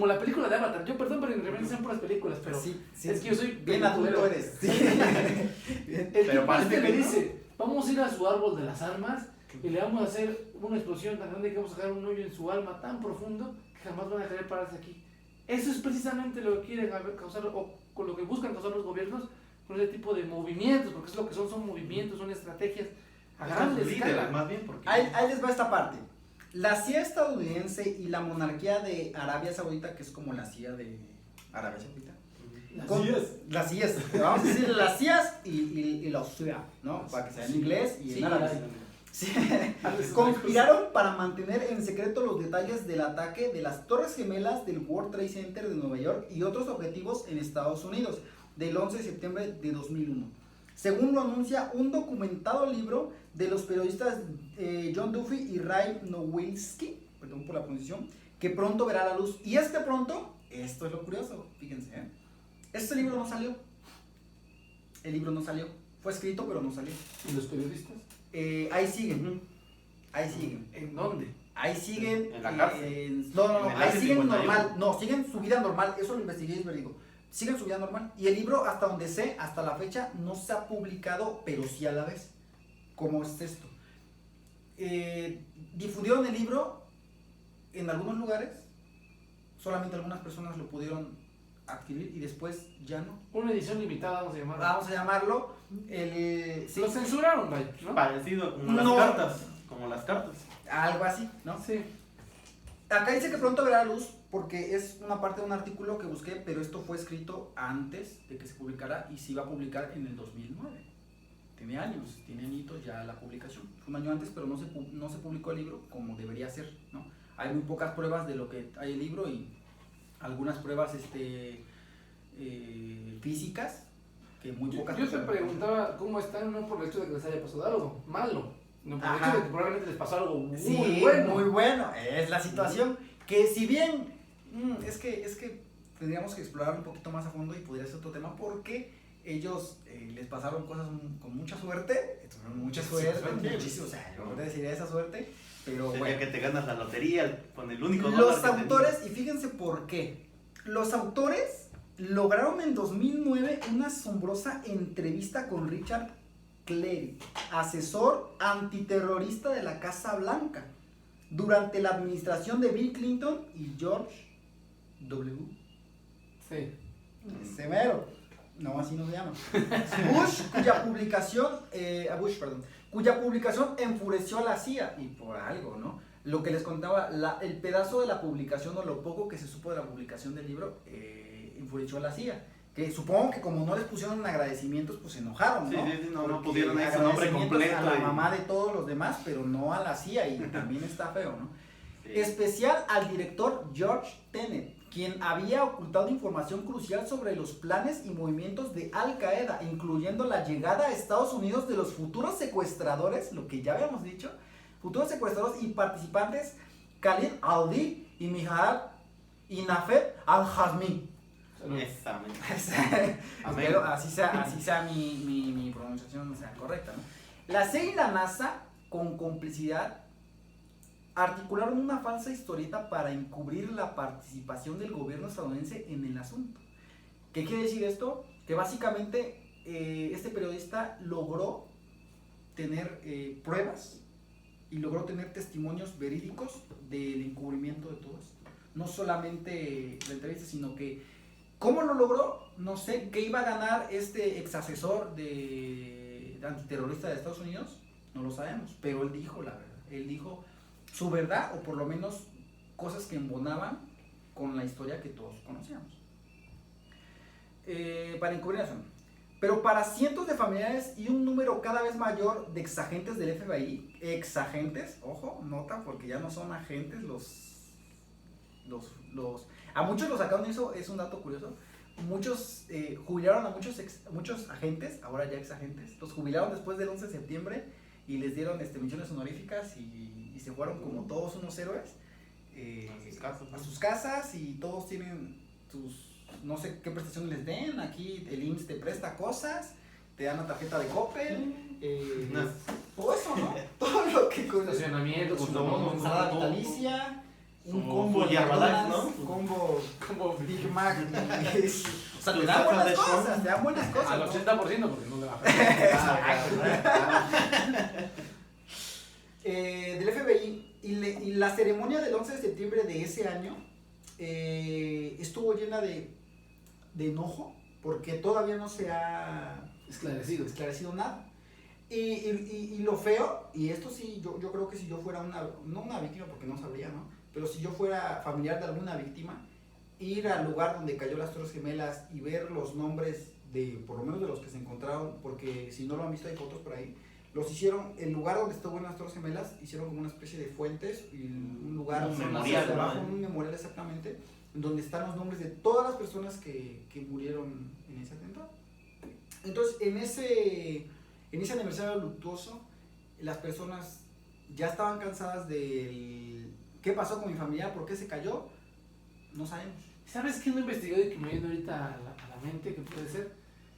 la película de Avatar. Yo perdón, pero en realidad son puras películas, pero Sí, es que yo soy bien adulto eres. Sí. El Pero tipo parece este que le no. dice, vamos a ir a su árbol de las armas y le vamos a hacer una explosión tan grande que vamos a dejar un hoyo en su alma tan profundo que jamás van a querer pararse aquí. Eso es precisamente lo que quieren causar, o con lo que buscan causar los gobiernos con ese tipo de movimientos, porque es lo que son movimientos, son estrategias a grandes líderes, escala. más bien, porque Ahí les va esta parte. La CIA estadounidense y la monarquía de Arabia Saudita, que es como la CIA de Arabia Saudita. Las CIAs. Vamos a decir las CIAs y los CIA, ¿no? Para que sea en inglés y en árabe. Sí. Conspiraron para mantener en secreto los detalles del ataque de las Torres Gemelas del World Trade Center de Nueva York y otros objetivos en Estados Unidos del 11 de septiembre de 2001. Según lo anuncia un documentado libro de los periodistas John Duffy y Ray Nowinski, perdón por la pronunciación, que pronto verá la luz. Y pronto, esto es lo curioso, fíjense, este libro no salió. El libro no salió. Fue escrito, pero no salió. ¿Y los periodistas? Ahí siguen. Ahí siguen. ¿En dónde? Ahí siguen. En la cárcel. No. En el Ahí área siguen 51. normal. No, siguen su vida normal. Eso lo investigué y es verídico. Siguen su vida normal. Y el libro, hasta donde sé, hasta la fecha, no se ha publicado, pero sí a la vez. ¿Cómo es esto? Difundieron el libro en algunos lugares. Solamente algunas personas lo pudieron adquirir y después ya no. Una edición limitada, vamos a llamarlo. Vamos a llamarlo. Sí, Lo censuraron, vaya, ¿no? parecido como No. las cartas. algo así, ¿no? Sí. Acá dice que pronto verá la luz porque es una parte de un artículo que busqué, pero esto fue escrito antes de que se publicara y se iba a publicar en el 2009. Tiene años, tiene añitos ya la publicación. Fue un año antes, pero no se publicó el libro como debería ser, ¿no? Hay muy pocas pruebas de lo que hay el libro y algunas pruebas físicas que muy pocas Yo te personas- preguntaba cómo están, no por el hecho de que les haya pasado algo malo, no por el Ajá. hecho de que probablemente les pasó algo muy Sí, bueno. muy bueno. Es la situación que si bien es que tendríamos que explorar un poquito más a fondo y podría ser otro tema porque ellos les pasaron cosas con mucha suerte, tuvieron mucha suerte, muchísimo, o sea, yo no te deciría esa suerte, pero Sería bueno. que te ganas la lotería con el único Los dólar que autores, y fíjense por qué, los autores lograron en 2009 una asombrosa entrevista con Richard Cleary, asesor antiterrorista de la Casa Blanca, durante la administración de Bill Clinton y George W. Sí. Severo, no así no se llama. Bush, cuya publicación enfureció a la CIA, y por algo, ¿no? Lo que les contaba, el pedazo de la publicación o lo poco que se supo de la publicación del libro, enfureció a la CIA. Que supongo que como no les pusieron agradecimientos, pues se enojaron, ¿no? Sí, no Porque pusieron ahí su nombre agradecimientos completo. a la y- mamá de todos los demás, pero no a la CIA, y también está feo, ¿no? Sí. Especial al director George Tenet, quien había ocultado información crucial sobre los planes y movimientos de Al Qaeda, incluyendo la llegada a Estados Unidos de los futuros secuestradores, lo que ya habíamos dicho, futuros secuestradores y participantes Khalid al-Di y Mihal y Nafed al-Hazmi. Exactamente. Amén. Espero así sea mi pronunciación sea correcta, ¿no? La CIA y la NASA, con complicidad, articularon una falsa historieta para encubrir la participación del gobierno estadounidense en el asunto. ¿Qué quiere decir esto? Que básicamente este periodista logró tener pruebas y logró tener testimonios verídicos del encubrimiento de todo esto. No solamente la entrevista, sino que ¿cómo lo logró? No sé. ¿Qué iba a ganar este ex asesor de antiterrorista de Estados Unidos? No lo sabemos, pero él dijo la verdad. Él dijo su verdad, o por lo menos cosas que embonaban con la historia que todos conocíamos. Para encubrir eso. pero para cientos de familiares y un número cada vez mayor de exagentes del FBI, exagentes, ojo, nota, porque ya no son agentes a muchos los sacaron, eso es un dato curioso, muchos jubilaron a muchos agentes, ahora ya exagentes, los jubilaron después del 11 de septiembre y les dieron menciones honoríficas y se fueron como todos unos héroes a sus casas y todos tienen sus, no sé qué prestaciones les den, aquí el IMSS te presta cosas, te dan una tarjeta de Coppel, todo eso, ¿no? Todo lo que con Estacionamiento, su con ensalada vitalicia, un Su combo de Herbalife, ¿no? un combo Big Mac, o sea, Sus te dan salsas buenas de cosas, te dan buenas cosas. al ¿no? 80% porque no le va a afectar. Del FBI y la ceremonia del 11 de septiembre de ese año estuvo llena de enojo porque todavía no se ha esclarecido nada. Y lo feo, y esto sí, yo creo que si yo fuera no una víctima porque no sabría, ¿no? Pero si yo fuera familiar de alguna víctima, ir al lugar donde cayó las Torres Gemelas y ver los nombres por lo menos de los que se encontraron, porque si no lo han visto hay fotos por ahí, el lugar donde estuvo las Torres Gemelas, hicieron como una especie de fuentes, y un lugar, un memorial, debajo, ¿no? un memorial exactamente, donde están los nombres de todas las personas que murieron en ese atentado. Entonces, en ese aniversario luctuoso, las personas ya estaban cansadas del qué pasó con mi familia, por qué se cayó, no sabemos. ¿Sabes qué no he investigado y que me viene ahorita a la mente que puede ser?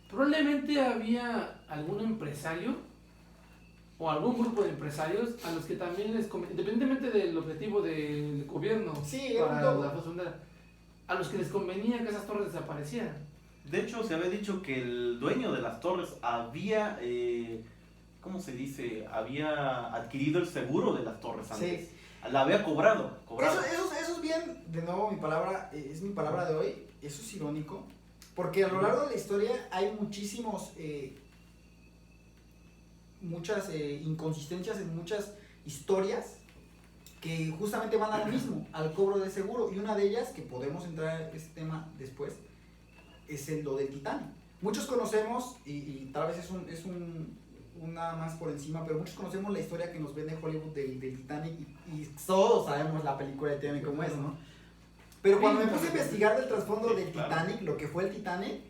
Probablemente había algún empresario o algún grupo de empresarios a los que también independientemente del objetivo del gobierno Sí, para la frontera, a los que les convenía que esas torres desaparecieran. De hecho, se había dicho que el dueño de las torres había, ¿cómo se dice? Había adquirido el seguro de las torres antes. Sí. La había cobrado. Eso es bien, de nuevo es mi palabra de hoy, eso es irónico, porque a lo largo de la historia hay muchas inconsistencias en muchas historias que justamente van a lo mismo, al cobro de seguro, y una de ellas, que podemos entrar en este tema después, es lo del Titanic. Muchos conocemos, y tal vez es un nada más por encima, pero muchos conocemos la historia que nos vende Hollywood del Titanic y todos sabemos la película de Titanic cómo es, ¿no? Pero cuando me puse a investigar del trasfondo del Titanic, lo que fue el Titanic,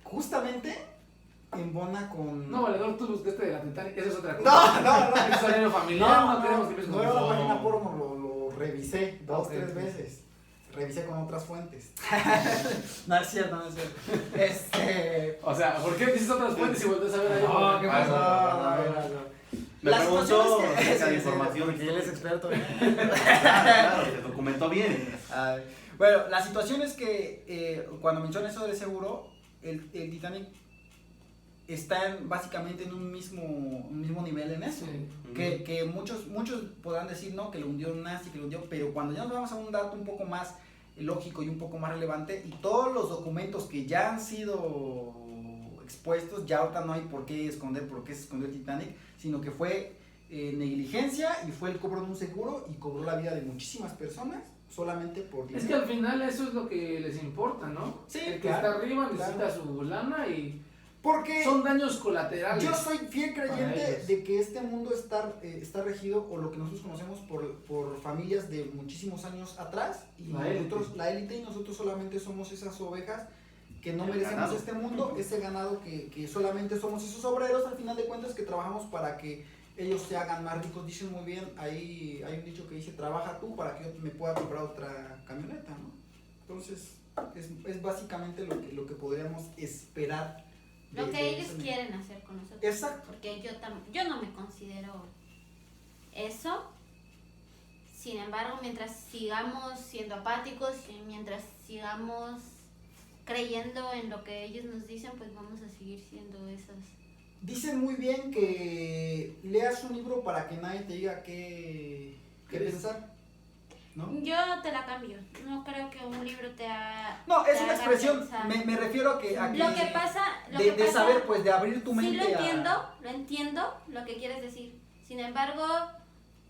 justamente embona con... No, Valedor, tú buscaste de la Titanic, eso es otra cosa. No. Es horario familiar, no queremos que empieces No con era la eso. página porno, lo revisé 2, Ok, 3 ok. veces. Revisé con otras fuentes. No es cierto. O sea, ¿por qué dices otras fuentes y volteas a ver ahí? No, ¿qué pasó? No. Me Las preguntó situaciones acerca de sí, información. porque él es experto. Claro, se documentó bien. Bueno, la situación es que cuando menciona eso del seguro, el Titanic está básicamente en un mismo nivel en eso. Sí. Que muchos podrán decir, no, que lo hundió un nazi, que lo hundió, pero cuando ya nos vamos a un dato un poco más lógico y un poco más relevante, y todos los documentos que ya han sido expuestos, ya ahorita no hay por qué se escondió el Titanic, sino que fue negligencia y fue el cobro de un seguro y cobró la vida de muchísimas personas solamente por dinero. Es que al final eso es lo que les importa, ¿no? Sí, el que claro, está arriba necesita claro. su lana y Porque son daños colaterales. yo soy fiel para creyente ellos. de que este mundo está regido, o lo que nosotros conocemos, por familias de muchísimos años atrás, y la élite, y nosotros solamente somos esas ovejas que no El merecemos ganado. este mundo, ese ganado que solamente somos esos obreros al final de cuentas que trabajamos para que ellos se hagan más ricos. Dicen muy bien, ahí hay un dicho que dice, trabaja tú para que yo me pueda comprar otra camioneta, ¿no? Entonces es básicamente lo que podríamos esperar. Lo que ellos ese- quieren hacer con nosotros. Exacto. Porque yo no me considero eso. Sin embargo, mientras sigamos siendo apáticos y mientras sigamos creyendo en lo que ellos nos dicen, pues vamos a seguir siendo esas. Dicen muy bien que leas un libro para que nadie te diga qué pensar, ¿no? Yo te la cambio. No creo que un libro te haga. No, es te una haga expresión, pensar. me refiero a que Lo que pasa. de saber, pues, de abrir tu mente Sí, lo entiendo lo que quieres decir. Sin embargo,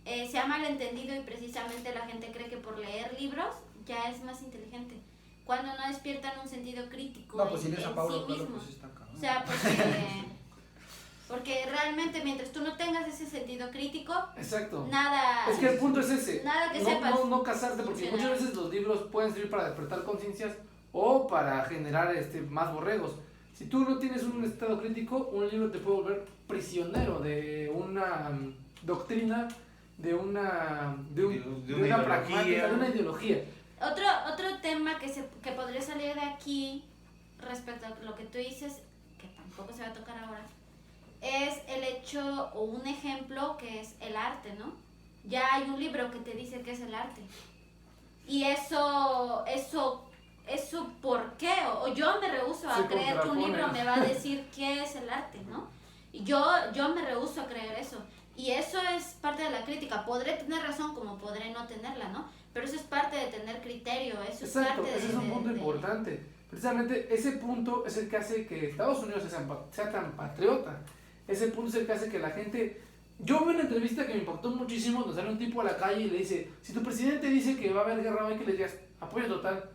se ha malentendido y precisamente la gente cree que por leer libros ya es más inteligente. Cuando no despiertan un sentido crítico No, pues si en lees a Pablo, sí claro, mismo. pues está cabrón. O sea, porque realmente mientras tú no tengas ese sentido crítico, Exacto. nada... Es que el punto es ese. Nada que no, sepas. no casarte, porque funcionar. muchas veces los libros pueden servir para despertar conciencias o para generar más borregos. Si tú no tienes un estado crítico, un libro te puede volver prisionero de una doctrina, de una ideología. pragmática, de una ideología. Otro tema que podría salir de aquí respecto a lo que tú dices, que tampoco se va a tocar ahora, es el hecho o un ejemplo que es el arte, ¿no? Ya hay un libro que te dice qué es el arte. Y eso ¿por qué? O yo me rehúso a Se creer que un contrapone. libro me va a decir qué es el arte, ¿no? Y yo me rehúso a creer eso. Y eso es parte de la crítica. Podré tener razón como podré no tenerla, ¿no? Pero eso es parte de tener criterio, eso Exacto, es parte ese es un punto importante. Precisamente ese punto es el que hace que Estados Unidos sea tan patriota. Ese punto es el que hace que la gente... Yo vi una entrevista que me impactó muchísimo, donde sale un tipo a la calle y le dice, si tu presidente dice que va a haber guerra hoy, que le digas, apoyo total.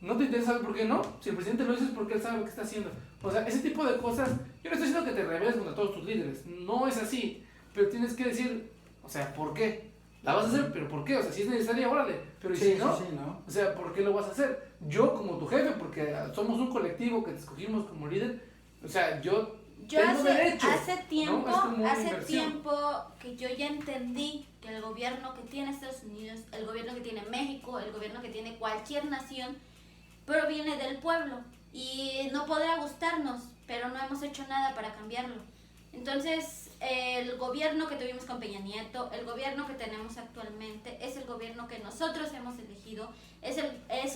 ¿No te interesa saber por qué no? Si el presidente lo dice es porque él sabe lo que está haciendo. O sea, ese tipo de cosas, yo no estoy diciendo que te rebeles contra todos tus líderes, no es así. Pero tienes que decir, o sea, ¿por qué? La vas a hacer, pero ¿por qué? O sea, si es necesaria, órale. Pero ¿y si no? Sí, ¿no? O sea, ¿por qué lo vas a hacer? Yo como tu jefe, porque somos un colectivo que te escogimos como líder, o sea, yo tengo derecho, hace tiempo, ¿no? Es como una hace inversión. tiempo que yo ya entendí que el gobierno que tiene Estados Unidos, el gobierno que tiene México, el gobierno que tiene cualquier nación, proviene del pueblo y no podrá gustarnos, pero no hemos hecho nada para cambiarlo. Entonces, el gobierno que tuvimos con Peña Nieto, el gobierno que tenemos actualmente, es el gobierno que nosotros hemos elegido, es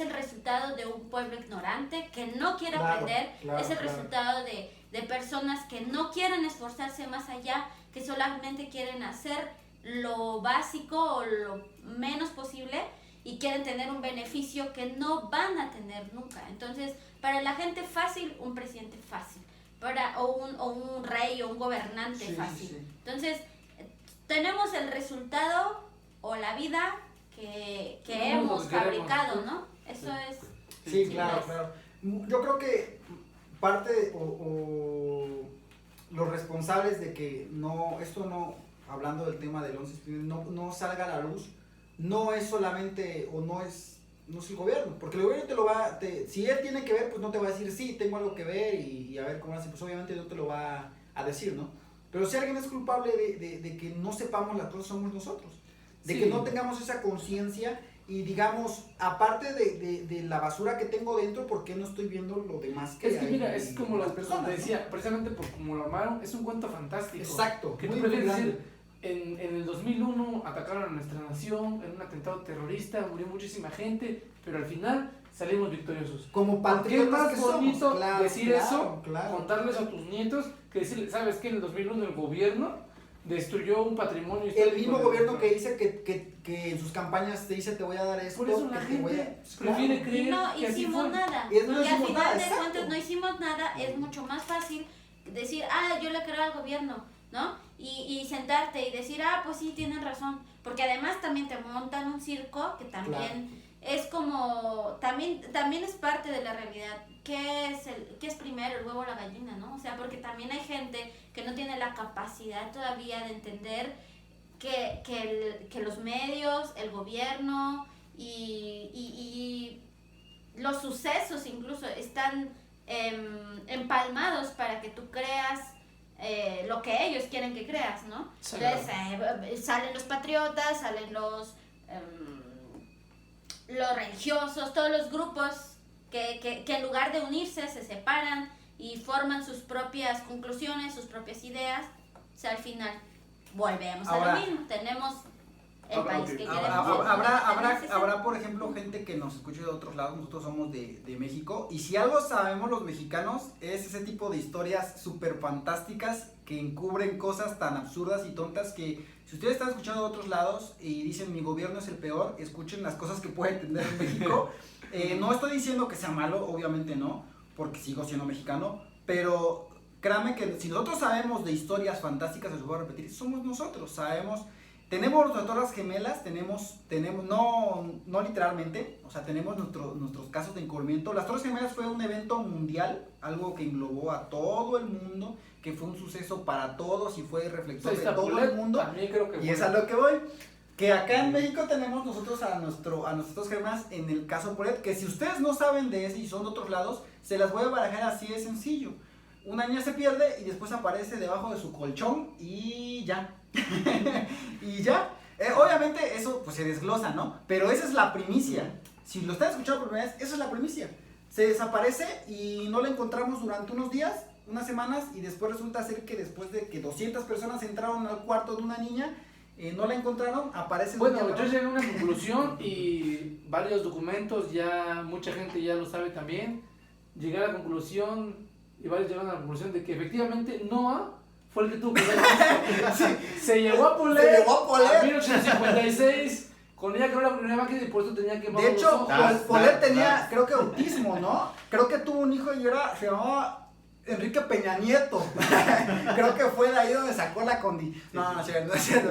el resultado de un pueblo ignorante que no quiere aprender, es el resultado de personas que no quieren esforzarse más allá, que solamente quieren hacer lo básico o lo menos posible y quieren tener un beneficio que no van a tener nunca. Entonces, para la gente fácil, un presidente fácil. O un rey o un gobernante fácil. Sí. Entonces, tenemos el resultado o la vida que hemos fabricado, ¿no? Eso es... Sí, Sí, claro, es. claro. Yo creo que parte o los responsables de que esto no, hablando del tema del 11 de septiembre, no salga a la luz, no es solamente o no es el gobierno, porque el gobierno te lo va, si él tiene que ver, pues no te va a decir, sí, tengo algo que ver y a ver cómo hace, pues obviamente no te lo va a decir, ¿no? Pero si alguien es culpable de que no sepamos las cosas, somos nosotros, de que no tengamos esa conciencia y digamos, aparte de la basura que tengo dentro, ¿por qué no estoy viendo lo demás que hay? Es que mira, es como las lo personas, te decía, precisamente por como lo armaron, es un cuento fantástico. Exacto, Que muy, tú muy prefieres grande. decir, en el 2001 atacaron a nuestra nación en un atentado terrorista, murió muchísima gente, pero al final salimos victoriosos. Como ¿Por qué es patriotas más que bonito somos, claro, decir claro, eso, claro. contarles a tus nietos, que decirles, ¿sabes qué? En el 2001 el gobierno destruyó un patrimonio El histórico mismo de- gobierno que dice que en sus campañas te dice te voy a dar esto, Por eso la que te voy gente a... prefiere Claro. creer Y no que así hicimos fue. nada. Y no al hicimos final nada, de exacto. cuentas no hicimos nada, es mucho más fácil decir, yo le creo al gobierno, ¿no? Y sentarte y decir, pues sí, tienen razón. Porque además también te montan un circo que también es como, también es parte de la realidad. ¿Qué es primero, el huevo o la gallina, no? O sea, porque también hay gente que no tiene la capacidad todavía de entender que los medios, el gobierno y los sucesos incluso están empalmados para que tú creas lo que ellos quieren que creas, ¿no? Sí, Entonces salen los patriotas, salen los religiosos, todos los grupos que en lugar de unirse se separan y forman sus propias conclusiones, sus propias ideas. O sea, al final volvemos Ahora, a lo mismo, tenemos el ahora, país ok. que queremos. Habrá, por ejemplo, gente que nos escuche de otros lados. Nosotros somos de México. Y si algo sabemos los mexicanos, es ese tipo de historias súper fantásticas que encubren cosas tan absurdas y tontas que si ustedes están escuchando de otros lados y dicen mi gobierno es el peor, escuchen las cosas que pueden tener en México. No estoy diciendo que sea malo, obviamente no, porque sigo siendo mexicano, pero créanme que si nosotros sabemos de historias fantásticas, les voy a repetir, somos nosotros, sabemos Tenemos nuestras Torres Gemelas, tenemos no literalmente, o sea, tenemos nuestros casos de encubrimiento. Las Torres Gemelas fue un evento mundial, algo que englobó a todo el mundo, que fue un suceso para todos y fue reflector de todo el mundo. También creo que Y es a lo que voy. Que acá en México tenemos nosotros a nuestras Torres Gemelas en el caso Polet, que si ustedes no saben de ese y son de otros lados, se las voy a barajar así de sencillo. Una niña se pierde y después aparece debajo de su colchón y ya. Y ya. Obviamente eso pues se desglosa, ¿no? Pero esa es la primicia. Si lo están escuchando por primera vez, esa es la primicia. Se desaparece y no la encontramos durante unos días, unas semanas, y después resulta ser que después de que 200 personas entraron al cuarto de una niña, no la encontraron, aparece... Bueno, yo llegué a una conclusión y varios documentos, ya mucha gente ya lo sabe también. Llegué a la conclusión y varios llegaron a la conclusión de que efectivamente Noah fue el que tuvo que ver esto. Se llevó a Polet a 1856, con ella creó la primera máquina y por eso tenía que... De hecho, Polet tenía, creo que autismo, ¿no? Creo que tuvo un hijo y se llamaba Enrique Peña Nieto. Creo que fue de ahí donde sacó la No es cierto.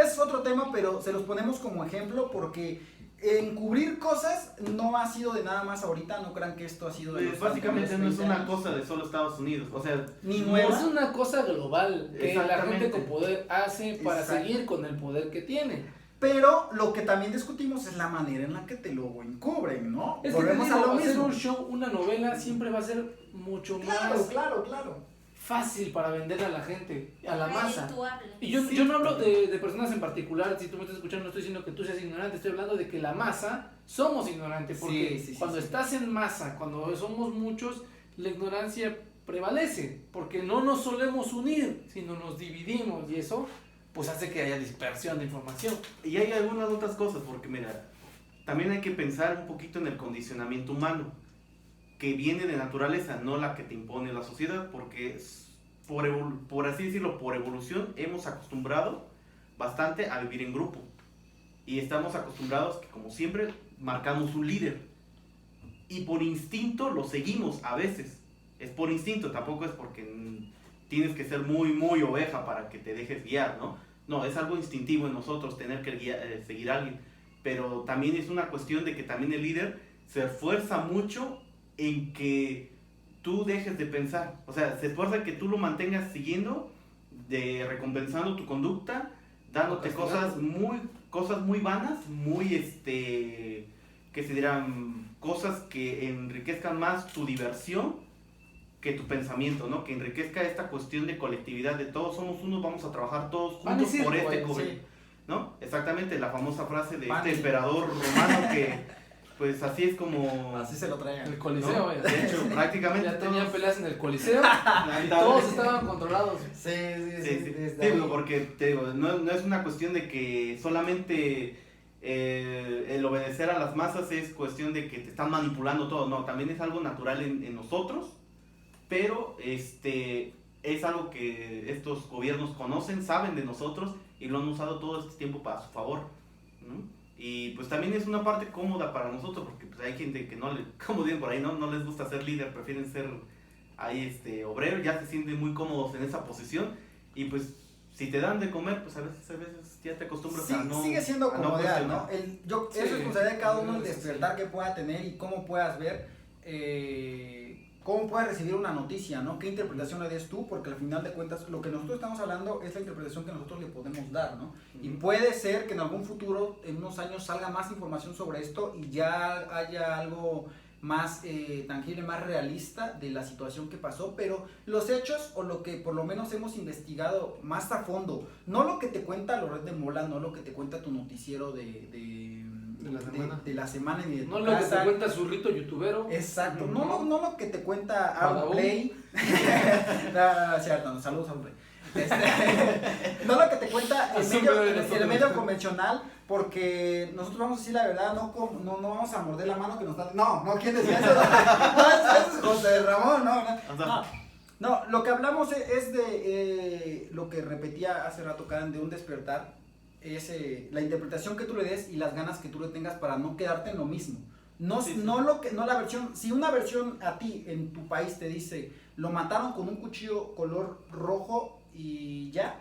Es otro tema, pero se los ponemos como ejemplo porque encubrir cosas no ha sido de nada más ahorita. No crean que esto ha sido de Pues básicamente no es una cosa de solo Estados Unidos, o sea, ni No, nueva. es una cosa global que la Exactamente. gente con poder hace para Exacto. seguir con el poder que tiene. Pero lo que también discutimos es la manera en la que te lo encubren, ¿no? Es que Volvemos te digo, a lo hacer mismo. un show, una novela, siempre va a ser mucho más Claro. fácil para venderle a la gente, a la masa. Redituable. Y yo no hablo de personas en particular, si tú me estás escuchando no estoy diciendo que tú seas ignorante, estoy hablando de que la masa somos ignorantes, porque Sí, cuando estás en masa, cuando somos muchos, la ignorancia prevalece, porque no nos solemos unir, sino nos dividimos y eso pues hace que haya dispersión de información. y hay algunas otras cosas, porque mira, también hay que pensar un poquito en el condicionamiento humano, que viene de naturaleza, no la que te impone la sociedad, porque por así decirlo, por evolución, hemos acostumbrado bastante a vivir en grupo. Y estamos acostumbrados que, como siempre, marcamos un líder. Y por instinto lo seguimos a veces. Es por instinto, tampoco es porque tienes que ser muy oveja para que te dejes guiar, ¿no? No, es algo instintivo en nosotros tener que seguir a alguien. Pero también es una cuestión de que también el líder se esfuerza mucho en que tú dejes de pensar. O sea, se esfuerza en que tú lo mantengas siguiendo, recompensando tu conducta, dándote cosas muy vanas, que se dirán, cosas que enriquezcan más tu diversión que tu pensamiento, ¿no? Que enriquezca esta cuestión de colectividad, de todos somos uno, vamos a trabajar todos juntos por este sí. ¿no? Exactamente, la famosa frase de Pan. este emperador romano que, pues así es como... Así se lo traían. El Coliseo, ¿no? vaya. De hecho, prácticamente Ya tenían todos- peleas en el Coliseo y todos estaban controlados. Sí. Sí. desde Sí, ahí. porque te digo, no es una cuestión de que solamente el obedecer a las masas es cuestión de que te están manipulando todo, no, también es algo natural en nosotros, pero es algo que estos gobiernos conocen, saben de nosotros y lo han usado todo este tiempo para su favor, ¿no? Y pues también es una parte cómoda para nosotros, porque pues hay gente que no, como dicen por ahí, no les gusta ser líder, prefieren ser ahí obrero, ya se sienten muy cómodos en esa posición y pues si te dan de comer, pues a veces ya te acostumbras Sí, a no... sigue siendo a no comodidad, cuestionar. ¿no? Sí. Es responsabilidad de cada uno el Sí. despertar que pueda tener y cómo puedas ver, cómo puedes recibir una noticia, ¿no? ¿Qué interpretación le des tú? Porque al final de cuentas lo que nosotros estamos hablando es la interpretación que nosotros le podemos dar, ¿no? Y puede ser que en algún futuro, en unos años, salga más información sobre esto y ya haya algo más tangible, más realista de la situación que pasó, pero los hechos o lo que por lo menos hemos investigado más a fondo, no lo que te cuenta Loret de Mola, no lo que te cuenta tu noticiero de la semana ni de tu No lo que casa. te cuenta Zurrito youtubero. Exacto, no lo que te cuenta Badaún. Auronplay. No, es cierto, no, saludos Auronplay. No lo que te cuenta el medio convencional, porque nosotros vamos a decir la verdad, no vamos a morder la mano que nos da. No, ¿quién decía eso? No, eso es José Ramón, no, lo que hablamos es de lo que repetía hace rato Karen, de un despertar, es la interpretación que tú le des y las ganas que tú le tengas para no quedarte en lo mismo. No la versión, si una versión a ti en tu país te dice, lo mataron con un cuchillo color rojo y ya,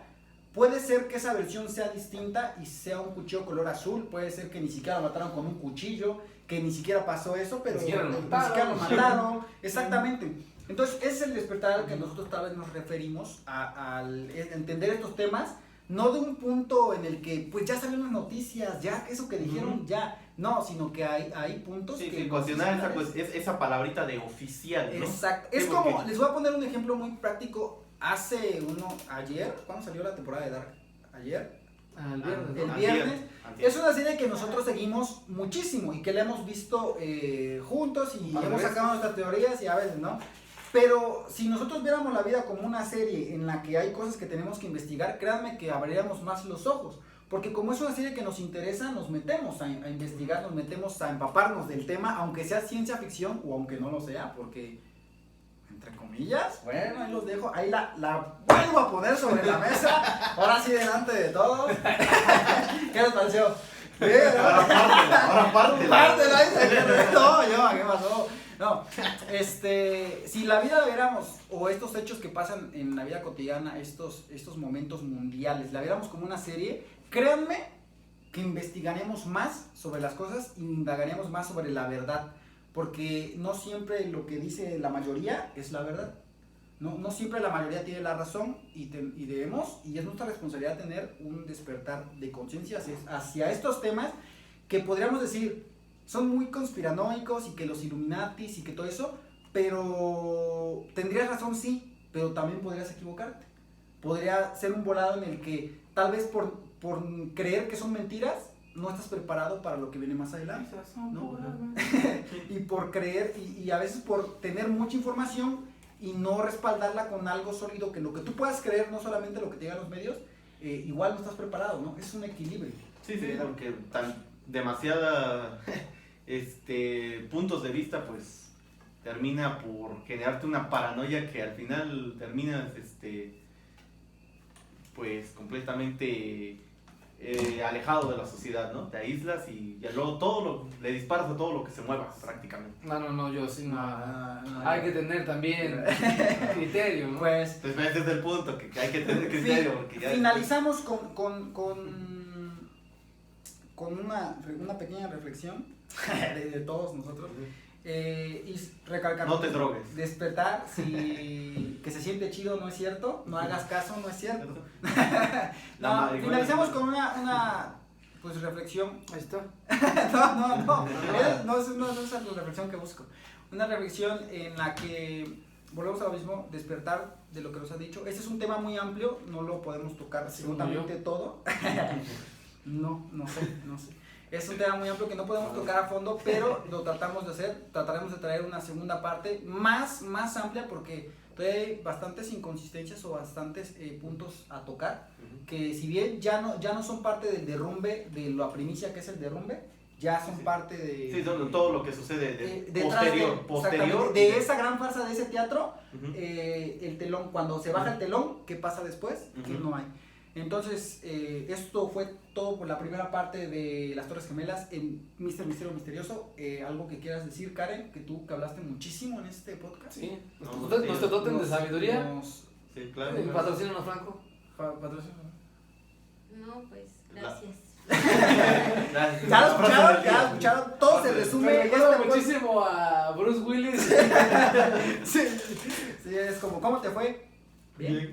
puede ser que esa versión sea distinta y sea un cuchillo color azul, puede ser que ni siquiera lo mataron con un cuchillo, que ni siquiera pasó eso, pero Ni siquiera lo ni siquiera lo mataron. mataron, exactamente. Entonces, ese es el despertar al que nosotros tal vez nos referimos, al entender estos temas, no de un punto en el que, pues ya salieron las noticias, ya eso que dijeron, ya, no, sino que hay puntos Sí, que... sí, cuestionar esa palabrita de oficial, ¿no? Exacto, Sí, es como, porque- les voy a poner un ejemplo muy práctico, ayer, ¿cuándo salió la temporada de Dark? Ayer, Al viernes, el ¿no? viernes. Antier. Es una serie que nosotros seguimos muchísimo y que la hemos visto juntos y Varias hemos veces. sacado nuestras teorías y a veces, ¿no? Pero si nosotros viéramos la vida como una serie en la que hay cosas que tenemos que investigar, créanme que abriríamos más los ojos. Porque como es una serie que nos interesa, nos metemos a investigar, nos metemos a empaparnos del tema, aunque sea ciencia ficción o aunque no lo sea, porque, entre comillas, bueno, ahí los dejo, ahí la vuelvo a poner sobre la mesa, ahora sí delante de todos. ¿Qué les pareció? Bien, ¿no? Ahora pártela. Pártela, dice. No, ¿qué pasó? No, si la vida la viéramos, o estos hechos que pasan en la vida cotidiana, estos momentos mundiales, la viéramos como una serie, créanme que investigaremos más sobre las cosas y indagaríamos más sobre la verdad, porque no siempre lo que dice la mayoría es la verdad. No siempre la mayoría tiene la razón y debemos, y es nuestra responsabilidad tener un despertar de conciencia hacia estos temas que podríamos decir son muy conspiranoicos y que los Illuminatis y que todo eso, pero tendrías razón sí, pero también podrías equivocarte. Podría ser un volado en el que tal vez por creer que son mentiras no estás preparado para lo que viene más adelante, ¿no? Y por creer y a veces por tener mucha información y no respaldarla con algo sólido, que lo que tú puedas creer, no solamente lo que te digan los medios, igual no estás preparado, ¿no? Es un equilibrio. Sí, porque demasiada puntos de vista, pues termina por generarte una paranoia que al final terminas pues completamente alejado de la sociedad, ¿no? Te aíslas y ya luego le disparas a todo lo que se mueva prácticamente. No, yo sí no. No, Hay que tener también criterio, ¿no? Pues Entonces ese es el punto, que hay que tener criterio. Porque ya finalizamos con una pequeña reflexión de todos nosotros. Y recalcar, No te drogues. despertar, que se siente chido, no es cierto, no hagas caso, no es cierto. La No, marihuana. finalizamos con una pues reflexión. Ahí está. No es la reflexión que busco. Una reflexión en la que volvemos a lo mismo, despertar de lo que nos ha dicho. Este es un tema muy amplio, no lo podemos tocar absolutamente todo. No sé. Es un tema muy amplio que no podemos tocar a fondo, pero lo tratamos de hacer. Trataremos de traer una segunda parte más amplia porque todavía hay bastantes inconsistencias o bastantes puntos a tocar que si bien ya no son parte del derrumbe, de la primicia que es el derrumbe, ya son parte de... Sí, todo lo que sucede detrás posterior. de esa gran farsa de ese teatro, Ujú. el telón, cuando se baja el telón, ¿qué pasa después? Que Ujú. no hay. Entonces, esto fue todo por la primera parte de las Torres Gemelas en Mr. Misterio Misterioso. Algo que quieras decir, Karen, que grabaste muchísimo en este podcast. Sí. No, Nuestro tótem de sabiduría. Sí, claro. Patrocínanos, Franco. Patrocinio. No, pues, gracias. Ya lo escucharon, todo se resume. Me recuerda este podcast. muchísimo a Bruce Willis. Sí, es como, ¿cómo te fue? Bien.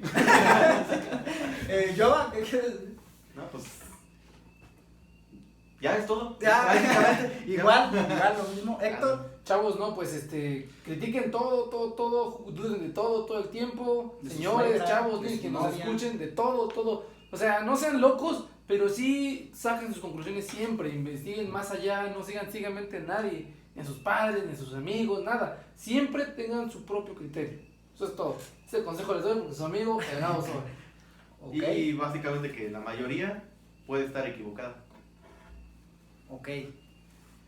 Yoba, ¿qué quieres decir? No, pues. Ya es todo. Ya, Prácticamente. igual lo mismo. Héctor, Chavos, no, pues critiquen todo, duden de todo el tiempo. De su Señores, suegra, chavos, de su que nos novia. escuchen de todo. O sea, no sean locos, pero sí saquen sus conclusiones siempre, investiguen más allá, no sigan ciegamente a nadie, ni a sus padres, ni a sus amigos, nada. Siempre tengan su propio criterio. Eso es todo. Ese consejo les doy porque su amigo Fernando Soy. ok. Y básicamente que la mayoría puede estar equivocada. Ok.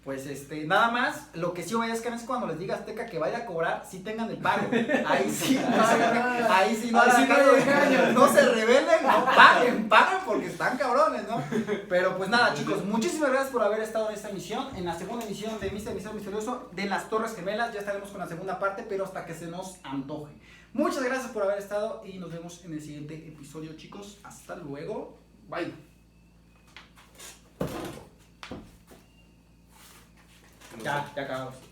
Pues nada más, lo que sí obedezcan es cuando les diga Azteca que vaya a cobrar, sí tengan el pago. Ahí sí, ahí sí no Ahí sí hagan no caso, hay engaño. no se rebelen, no paguen porque están cabrones, ¿no? Pero pues nada, chicos, muchísimas gracias por haber estado en esta emisión. En la segunda emisión de Mr. Misterio Misterioso de las Torres Gemelas. Ya estaremos con la segunda parte, pero hasta que se nos antoje. Muchas gracias por haber estado y nos vemos en el siguiente episodio, chicos. Hasta luego. Bye. Ya acabamos.